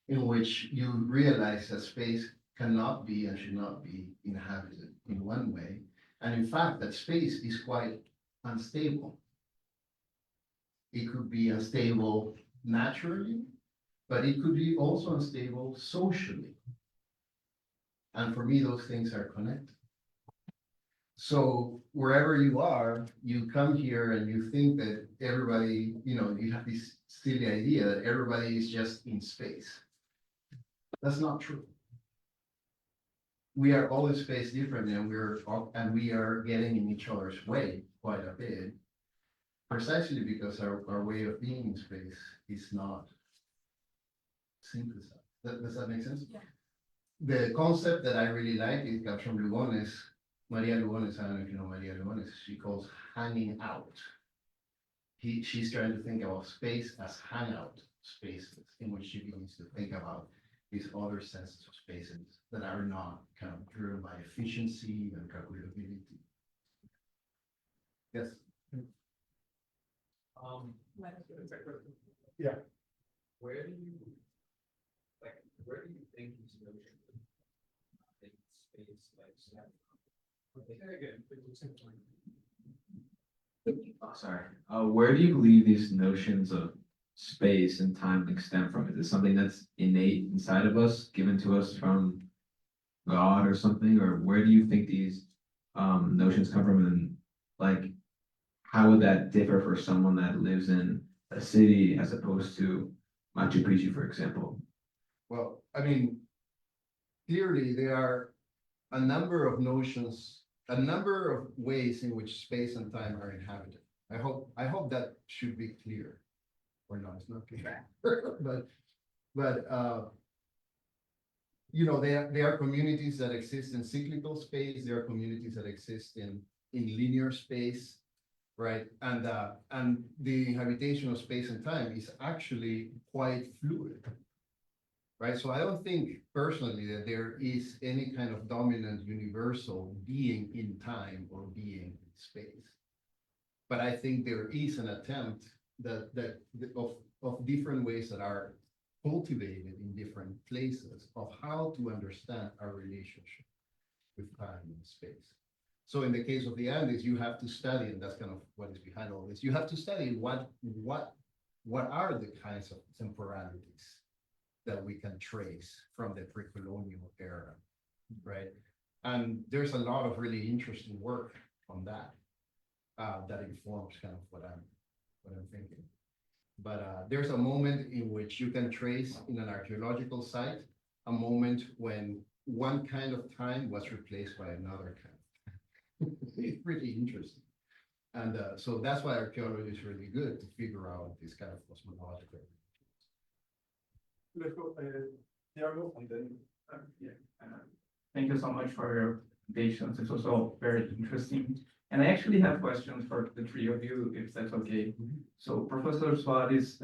in which you realize that space cannot be and should not be inhabited in one way. And in fact, that space is quite unstable. It could be unstable naturally, but it could be also unstable socially. And for me, those things are connected. So wherever you are, you come here and you think that everybody, you know, you have this silly idea that everybody is just in space. That's not true. We are all in space differently, and we are getting in each other's way quite a bit, precisely because our way of being in space is not synthesized. Does that make sense? Yeah. The concept that I really like, it comes from Lugones. Maria Lugones, I don't know if you know Maria Lugones, she calls hanging out. She's trying to think about space as hangout spaces, in which she begins to think about these other senses of spaces that are not kind of driven by efficiency and calculability. Yes. Yeah. Where do you think these notions of space like Sorry. Where do you believe these notions of space and time stem from? Is it something that's innate inside of us, given to us from God or something? Or where do you think these notions come from? And like, how would that differ for someone that lives in a city as opposed to Machu Picchu, for example? Well, I mean, clearly there are a number of notions, a number of ways in which space and time are inhabited. I hope that should be clear. Or no, it's not clear. but you know, there are communities that exist in cyclical space. There are communities that exist in linear space, right? And the habitation of space and time is actually quite fluid, right? So I don't think personally that there is any kind of dominant universal being in time or being in space. But I think there is an attempt of different ways that are cultivated in different places of how to understand our relationship with time and space. So in the case of the Andes, you have to study, and that's kind of what is behind all this. You have to study what are the kinds of temporalities that we can trace from the pre-colonial era, right? And there's a lot of really interesting work on that that informs kind of what I'm thinking. But there's a moment in which you can trace in an archaeological site a moment when one kind of time was replaced by another kind. It's pretty interesting. And so that's why archaeology is really good to figure out this kind of cosmological. Let's go, Thiago, and then. Thank you so much for your patience. It's also very interesting. And I actually have questions for the three of you, if that's okay. So Professor Suárez,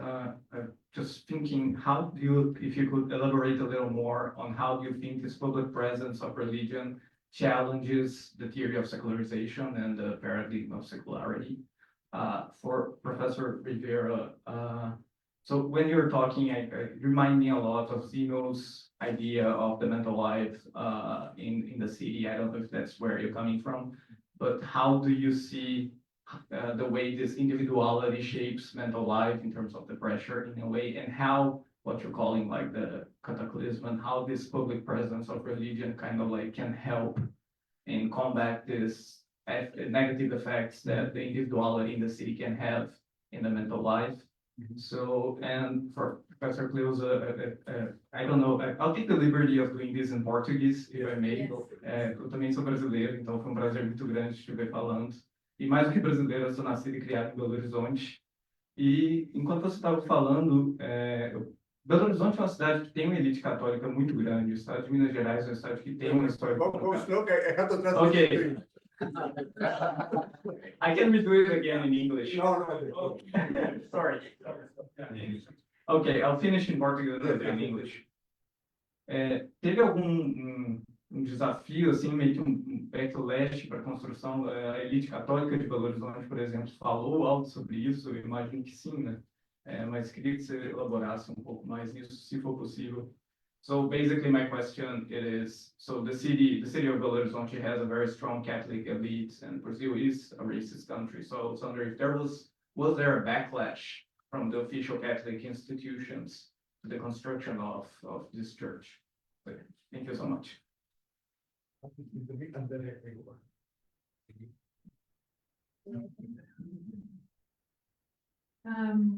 just thinking, how do you, if you could elaborate a little more on how do you think this public presence of religion challenges the theory of secularization and the paradigm of secularity? For Professor Rivera, so when you're talking, I remind me a lot of Zeno's idea of the mental life in the city. I don't know if that's where you're coming from, but how do you see the way this individuality shapes mental life in terms of the pressure in a way, and how what you're calling like the cataclysm, and how this public presence of religion kind of like can help in combat this negative effects that the individuality in the city can have in the mental life. So, and for Professor Cleusa, I don't know, I'll take the liberty of doing this in Portuguese, if I may. Eu também sou brasileiro, então foi prazer muito grande estiver falando. E mais do que brasileiro, eu sou nascido e criado em Belo Horizonte. E enquanto você estava falando, Belo Horizonte é uma cidade que tem uma elite católica muito grande. O estado de Minas Gerais é uma cidade que tem uma história. Okay. I can redo it again in English. No. Sorry. Okay, I'll finish in Portuguese and in English. Teve algum desafio, assim, meio que backlash para a construção da elite católica de Belo Horizonte, por exemplo, falou algo sobre isso? Eu imagino que sim, né? Mas queria que você elaborasse um pouco mais nisso, se for possível. So basically my question is, so the city of Belo Horizonte has a very strong Catholic elite, and Brazil is a racist country. So I was wondering if was there a backlash from the official Catholic institutions the construction of this church. So, thank you so much.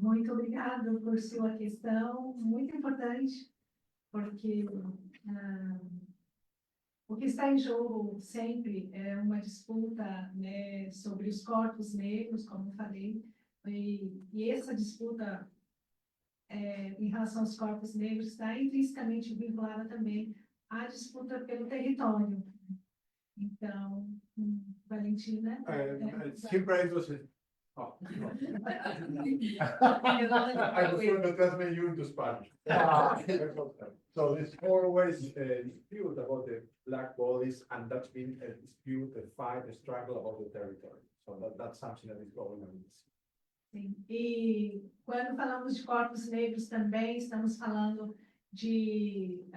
Muito obrigada por sua questão, muito importante, porque o que está em jogo sempre é uma disputa, né, sobre os corpos negros, como eu falei, e essa disputa em relação aos corpos negros está intrinsecamente vinculada também à disputa pelo território. Então, Valentina... Siempre hay dos. Oh, no. I was going to translate you into Spanish. So there's always a dispute about the black bodies, and that's been a dispute, a fight, a struggle about the territory. So that's something that is going on. Sim. E quando falamos de corpos negros também, estamos falando de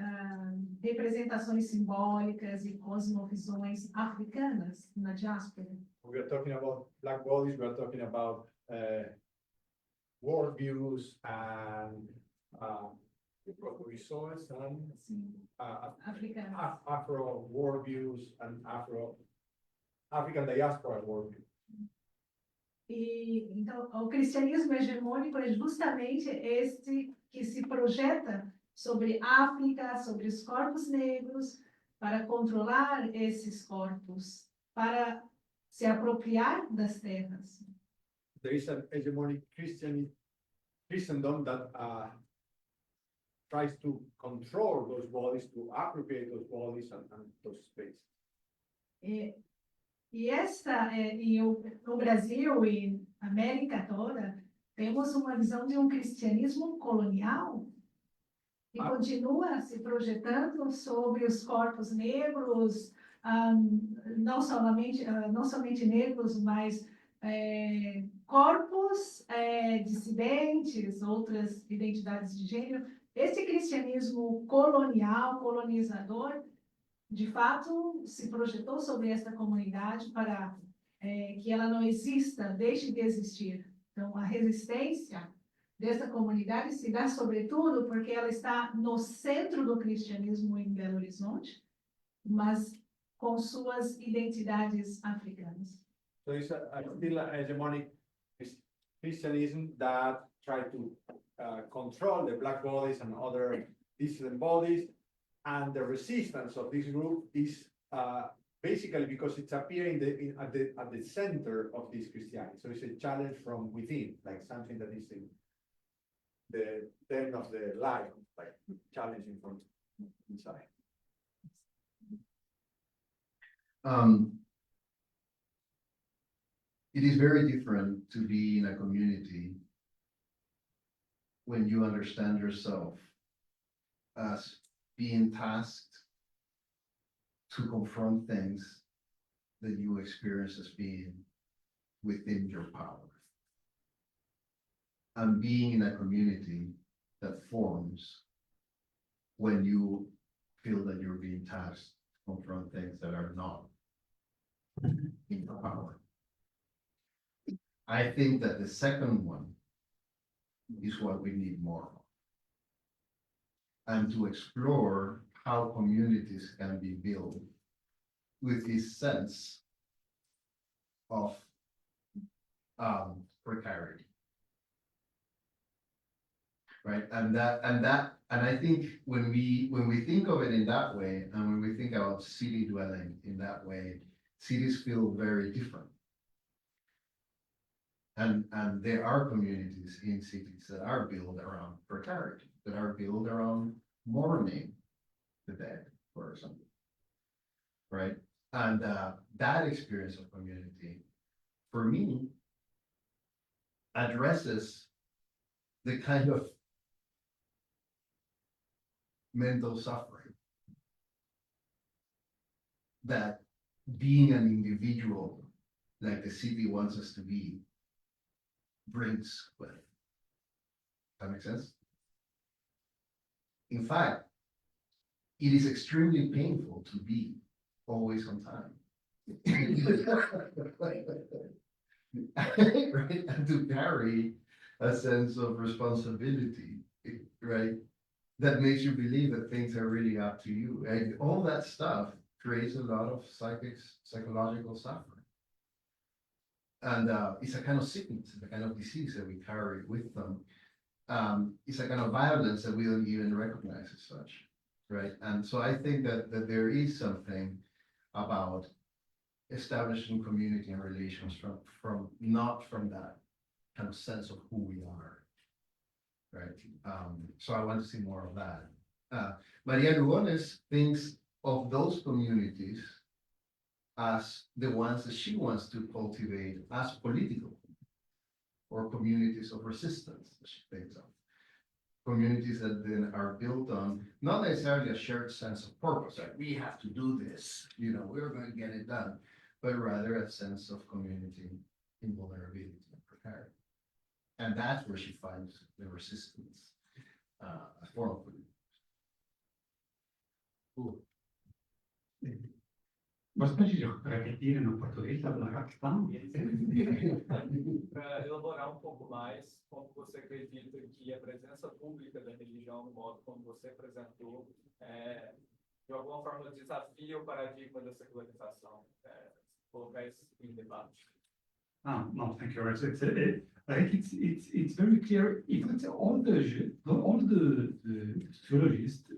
representações simbólicas e cosmovisões africanas na diáspora. We are talking about black bodies, we are talking about worldviews and resources and Afro worldviews and African diaspora worldview. E então o cristianismo hegemônico é justamente esse que se projeta sobre África, sobre os corpos negros, para controlar esses corpos, para se apropriar das terras. There is an hegemonic Christendom that tries to control those bodies, to appropriate those bodies and those spaces. No Brasil e América toda, temos uma visão de um cristianismo colonial que continua se projetando sobre os corpos negros, não somente negros, mas corpos dissidentes, outras identidades de gênero. Esse cristianismo colonial, colonizador, de fato, se projetou sobre essa comunidade para que ela não exista, deixe de existir. Então, a resistência dessa comunidade se dá sobretudo porque ela está no centro do cristianismo em Belo Horizonte, mas com suas identidades africanas. So it's still a hegemonic Christianism that try to control the black bodies and other dissident bodies, and the resistance of this group is basically because it's appearing at the center of this Christianity. So it's a challenge from within, like something that is in the den of the lion, like challenging from inside. It is very different to be in a community when you understand yourself as being tasked to confront things that you experience as being within your power, and being in a community that forms when you feel that you're being tasked to confront things that are not in your power. I think that the second one is what we need more of, and to explore how communities can be built with this sense of precarity, right? And I think when we think of it in that way, and when we think about city dwelling in that way, cities feel very different. And there are communities in cities that are built around precarity, that are built around mourning the dead, for example, right? And that experience of community, for me, addresses the kind of mental suffering that being an individual, like the city wants us to be, brings with it. That makes sense? In fact, it is extremely painful to be always on time. Right? And to carry a sense of responsibility, right? that makes you believe that things are really up to you. And all that stuff creates a lot of psychological suffering. And it's a kind of sickness, it's a kind of disease that we carry with them. It's a kind of violence that we don't even recognize as such, right? And so I think that there is something about establishing community and relations from not from that kind of sense of who we are, right? So I want to see more of that. Maria Lugones thinks of those communities as the ones that she wants to cultivate as political or communities of resistance, as she thinks of. Communities that then are built on not necessarily a shared sense of purpose, like we have to do this, you know, we're going to get it done, but rather a sense of community in vulnerability and precarity. And that's where she finds the resistance, a form of Mas pode repetir no português a questão? Para elaborar um pouco mais, como você acredita que a presença pública da religião, no modo como você apresentou, de alguma forma desafia o paradigma da secularização, colocar isso em debate? No, thank you. I think it's very clear. In fact, all the sociologists,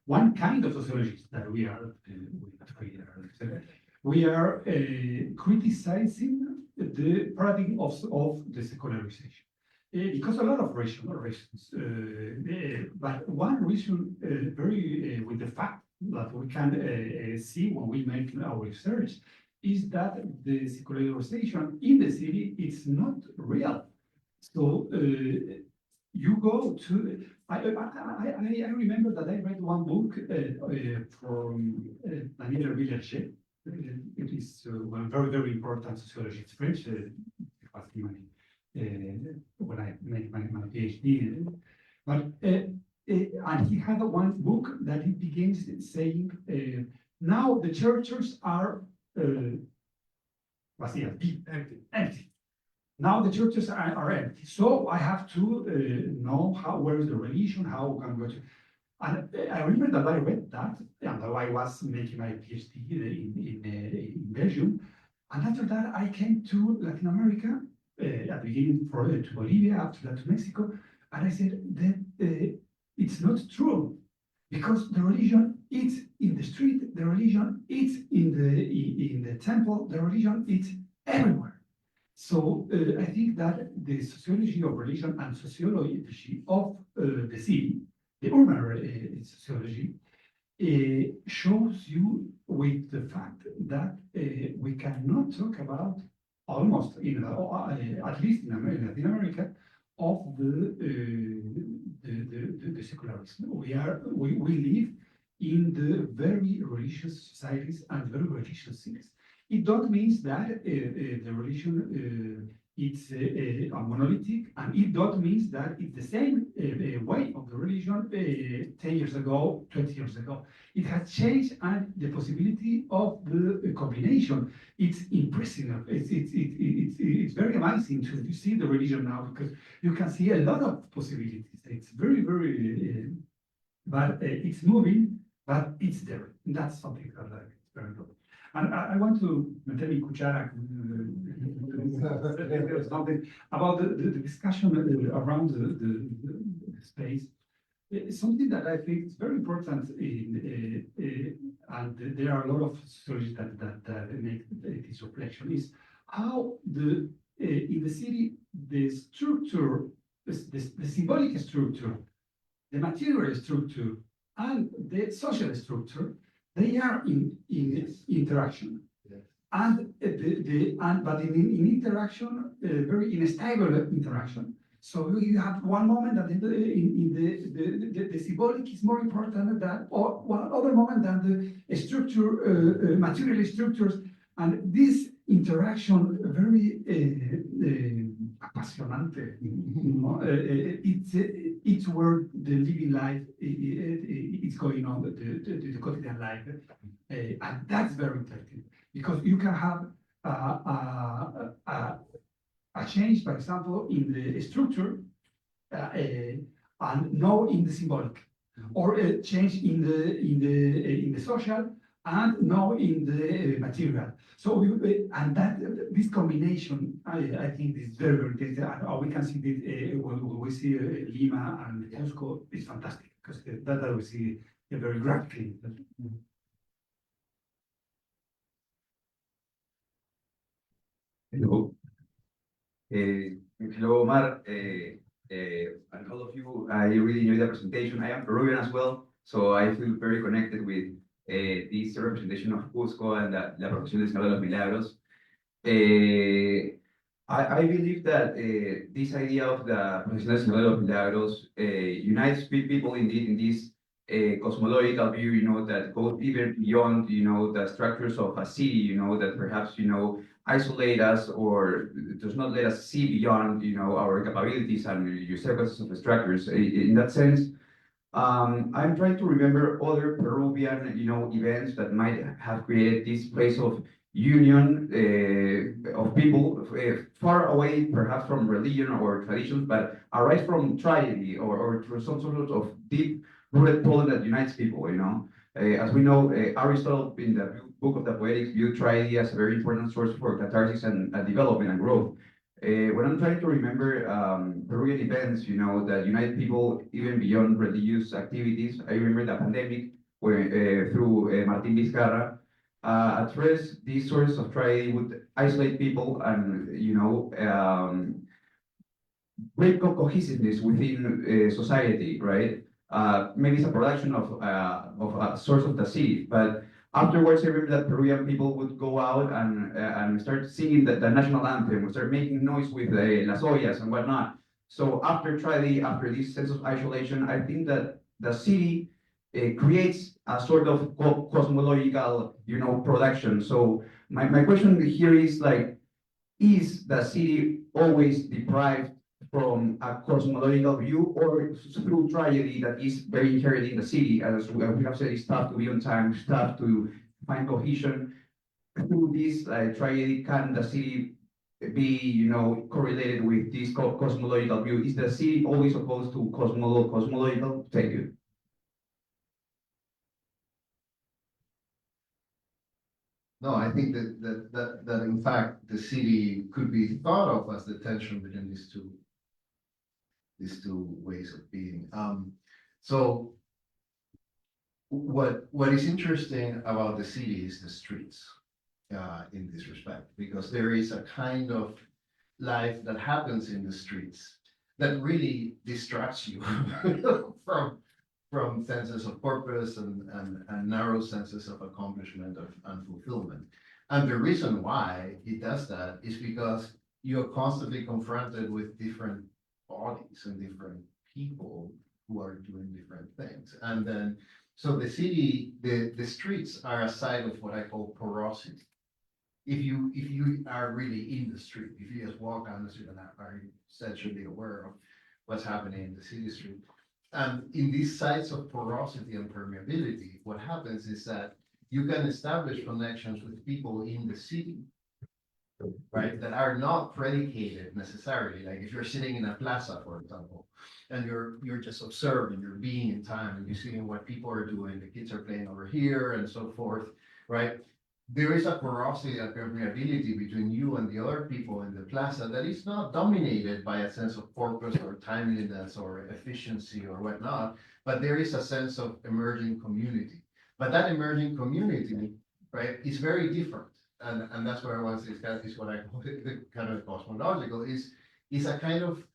one kind of sociologists that we are criticizing the paradigm of the secularization because a lot of reasons. But one reason, with the fact that we can see when we make our research, is that the secularization in the city is not real. So you go to, I remember that I read one book from Daniel Villarchet. It is one very, very important sociologist, French. It was when I made my PhD. But and he had one book that he begins saying, now the churches are empty. Now the churches are empty. So I have to know where is the religion, how can go to. And I remember that I read that, and I was making my PhD in Belgium. And after that, I came to Latin America, at the beginning to Bolivia, after that to Mexico. And I said that it's not true, because the religion is in the street, the religion is in the temple, the religion is everywhere. So I think that the sociology of religion and sociology of the city, the urban sociology, shows you with the fact that we cannot talk about almost, at least in Latin America, of the secularism. We live in the very religious societies and very religious cities. It don't mean that the religion is a monolithic, and it don't mean that it's the same way of the religion 10 years ago, 20 years ago. It has changed, and the possibility of the combination, it's impressive. It's very amazing to see the religion now, because you can see a lot of possibilities. It's very, very, but it's moving, but it's there. That's something that is very good. And I want to meter mi cuchara something about the discussion around the space. Something that I think is very important and there are a lot of sociologists that make this reflection, is how in the city the structure, the symbolic structure, the material structure, and the social structure, they are in interaction, and but in interaction, very unstable interaction. So you have one moment that the symbolic is more important than, or one other moment than the structure, material structures, and this interaction very apasionante. It's where the living life is going on, the quotidian life, and that's very interesting, because you can have a change, for example, in the structure, and no in the symbolic, or a change in the social and no in the material. So and that this combination, I think is very, very interesting. And we can see this when we see Lima and Cusco is fantastic because that we see very graphically. Hello. Hello, Omar. And all of you, I really enjoyed the presentation. I am Peruvian as well, so I feel very connected with this representation of Cusco and la profesión del Señor de los Milagros. I believe that this idea of the profesión del Señor de los Milagros unites people indeed in this cosmological view, you know, that goes even beyond, you know, the structures of a city, you know, that perhaps, you know, isolate us or does not let us see beyond, you know, our capabilities and your sequences of structures. In that sense, I'm trying to remember other Peruvian, you know, events that might have created this place of union of people far away, perhaps from religion or traditions, but arise from tragedy or through some sort of deep-rooted problem that unites people, you know. As we know, Aristotle in the book of the Poetics viewed tragedy as a very important source for catharsis and development and growth. When I'm trying to remember Peruvian events, you know, that unite people even beyond religious activities, I remember the pandemic where, through Martin Vizcarra. At first, these sources of tragedy would isolate people and, you know, break cohesiveness within society, right? Maybe it's a production of a source of the city, but afterwards, I remember that Peruvian people would go out and start singing the national anthem, would start making noise with las ollas and whatnot. So after tragedy, after this sense of isolation, I think that the city creates a sort of cosmological, you know, production. So my question here is like, is the city always deprived from a cosmological view, or through tragedy that is very inherent in the city? As we have said, it's tough to be on time, it's tough to find cohesion. Through this tragedy, can the city be, you know, correlated with this cosmological view? Is the city always opposed to cosmological? Thank you. No, I think that in fact the city could be thought of as the tension between these two ways of being. So what is interesting about the city is the streets in this respect, because there is a kind of life that happens in the streets that really distracts you from senses of purpose and narrow senses of accomplishment and fulfillment. And the reason why it does that is because you're constantly confronted with different bodies and different people who are doing different things. And then, so the city, the streets are a site of what I call porosity. If you are really in the street, if you just walk down the street and are essentially aware of what's happening in the city street. And in these sites of porosity and permeability, what happens is that you can establish connections with people in the city, right, that are not predicated necessarily. Like if you're sitting in a plaza, for example, and you're just observing, you're being in time, and you're seeing what people are doing, the kids are playing over here and so forth, right? There is a porosity and permeability between you and the other people in the plaza that is not dominated by a sense of purpose or timeliness or efficiency or whatnot, but there is a sense of emerging community. But that emerging community, right, is very different. And that's where I want to discuss is what I call the kind of cosmological, is a kind of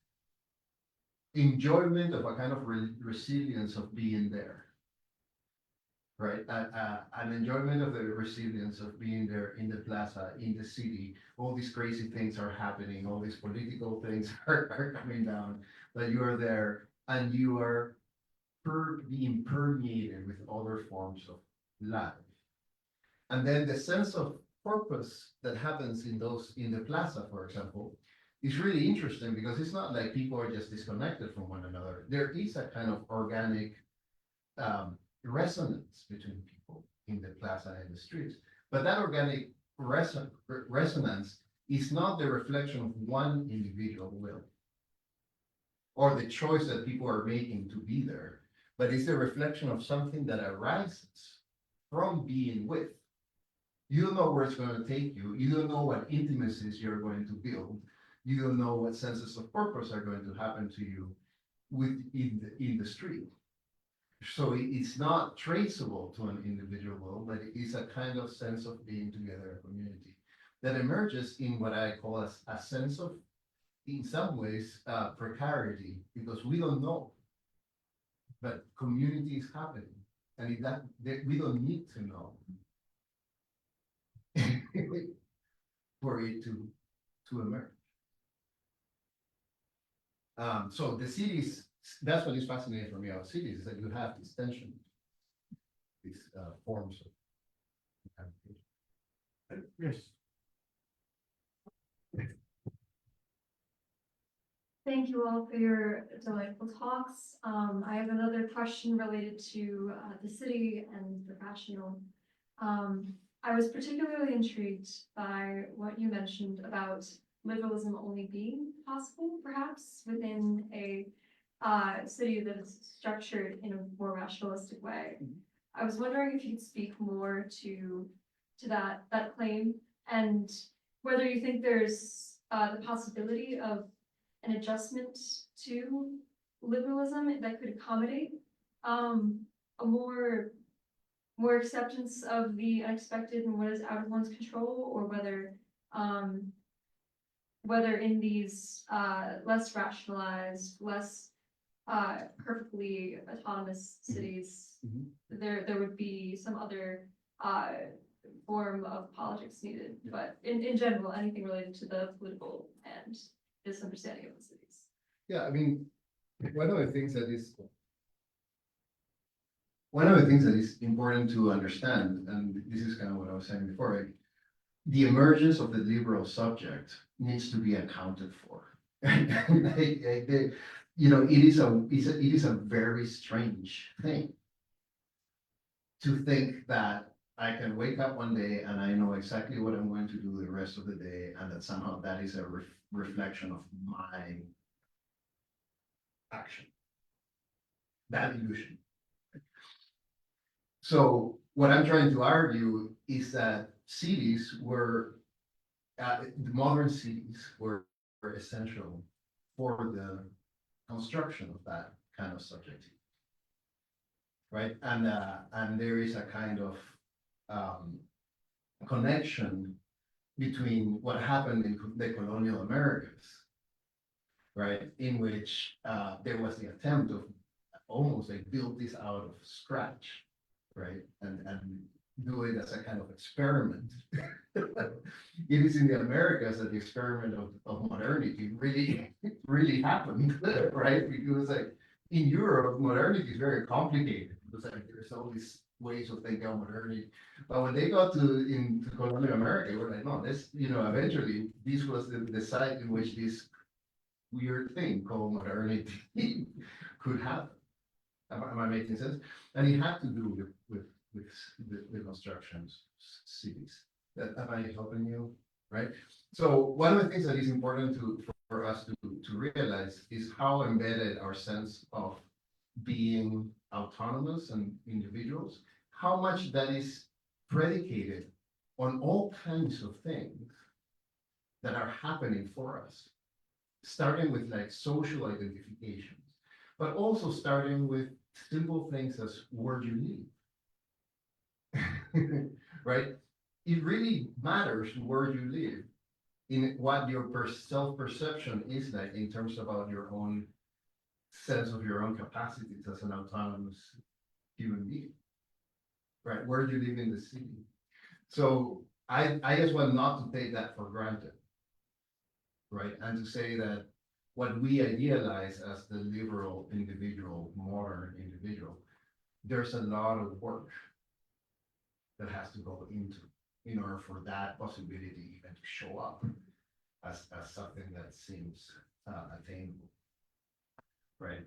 enjoyment of a kind of resilience of being there. Right, an enjoyment of the resilience of being there in the plaza, in the city. All these crazy things are happening, all these political things are coming down, but you are there and you are being permeated with other forms of life. And then the sense of purpose that happens in the plaza, for example, is really interesting because it's not like people are just disconnected from one another. There is a kind of organic resonance between people in the plaza and the streets. But that organic resonance is not the reflection of one individual will or the choice that people are making to be there, but it's a reflection of something that arises from being with. You don't know where it's going to take you. You don't know what intimacies you're going to build. You don't know what senses of purpose are going to happen to you in the street. So it's not traceable to an individual, but it is a kind of sense of being together in a community that emerges in what I call a sense of, in some ways, precarity, because we don't know, but community is happening, and that we don't need to know for it to emerge. So the cities, that's what is fascinating for me about cities, is that you have this tension, these forms of habitation. Yes. Thank you all for your delightful talks. I have another question related to the city and the rational. I was particularly intrigued by what you mentioned about liberalism only being possible, perhaps, within a city that is structured in a more rationalistic way. I was wondering if you could speak more to that claim, and whether you think there's the possibility of an adjustment to liberalism that could accommodate a more acceptance of the unexpected and what is out of one's control, or whether in these less rationalized, less perfectly autonomous cities, there would be some other form of politics needed. But in general, anything related to the political and this understanding of the cities. Yeah, I mean, one of the things that is important to understand, and this is kind of what I was saying before, right? The emergence of the liberal subject needs to be accounted for. You know, it is a very strange thing to think that I can wake up one day and I know exactly what I'm going to do the rest of the day, and that somehow that is a reflection of my action. That illusion. So what I'm trying to argue is that cities were, the modern cities were essential for the construction of that kind of subjectivity, right? And there is a kind of connection between what happened in the colonial Americas, right? In which there was the attempt of almost like build this out of scratch, right? And do it as a kind of experiment. It is in the Americas that the experiment of modernity really happened, right? Because like in Europe, modernity is very complicated. Because like there's all these ways of thinking of modernity. But when they got into colonial America, they were like, no, this, you know, eventually this was the site in which this weird thing called modernity could happen. Am I making sense? And it had to do with the constructions cities. Am I helping you? Right? So one of the things that is important for us to realize is how embedded our sense of being autonomous and individuals, how much that is predicated on all kinds of things that are happening for us, starting with like social identifications, but also starting with simple things as where you live, right? It really matters where you live in what your self-perception is like in terms about your own sense of your own capacities as an autonomous human being, right? Where do you live in the city? So I just want not to take that for granted, right? And to say that what we idealize as the liberal individual, modern individual, there's a lot of work that has to go into in order for that possibility even to show up as something that seems attainable, right?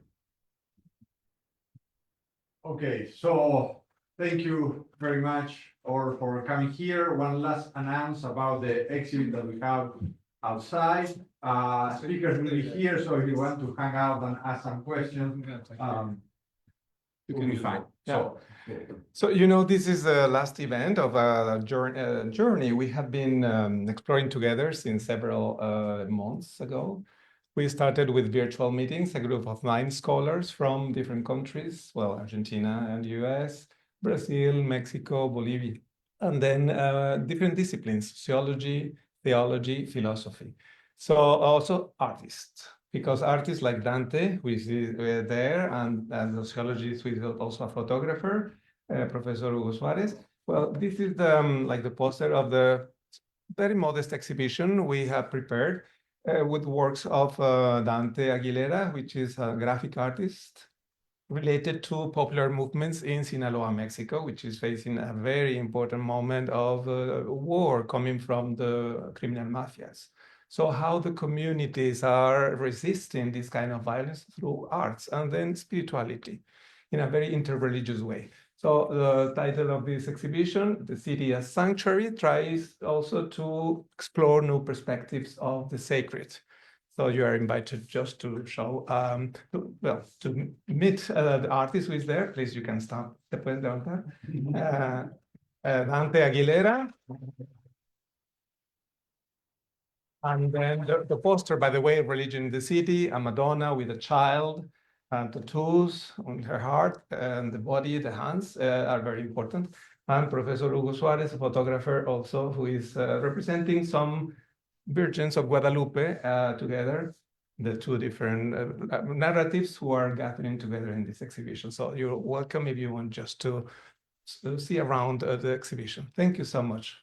Okay, so thank you very much for coming here. One last announce about the exhibit that we have outside. Speakers will be here, so if you want to hang out and ask some questions, you can be fine. So, you know, this is the last event of a journey we have been exploring together since several months ago. We started with virtual meetings, a group of 9 scholars from different countries, well, Argentina and US, Brazil, Mexico, Bolivia, and then different disciplines, sociology, theology, philosophy. So also artists, because artists like Dante, who is there, and sociologists, who is also a photographer, Professor Hugo Suárez. Well, this is the, like the poster of the very modest exhibition we have prepared with works of Dante Aguilera, which is a graphic artist related to popular movements in Sinaloa, Mexico, which is facing a very important moment of war coming from the criminal mafias. So how the communities are resisting this kind of violence through arts and then spirituality in a very interreligious way. So the title of this exhibition, The City as Sanctuary, tries also to explore new perspectives of the sacred. So you are invited just to show, to meet the artist who is there. Please, you can stop. Dante Aguilera. And then the poster, by the way, Religion in the City, a Madonna with a child, and tattoos on her heart, and the body, the hands are very important. And Professor Hugo Suárez, a photographer also, who is representing some Virgins of Guadalupe together, the 2 different narratives who are gathering together in this exhibition. So you're welcome if you want just to see around the exhibition. Thank you so much.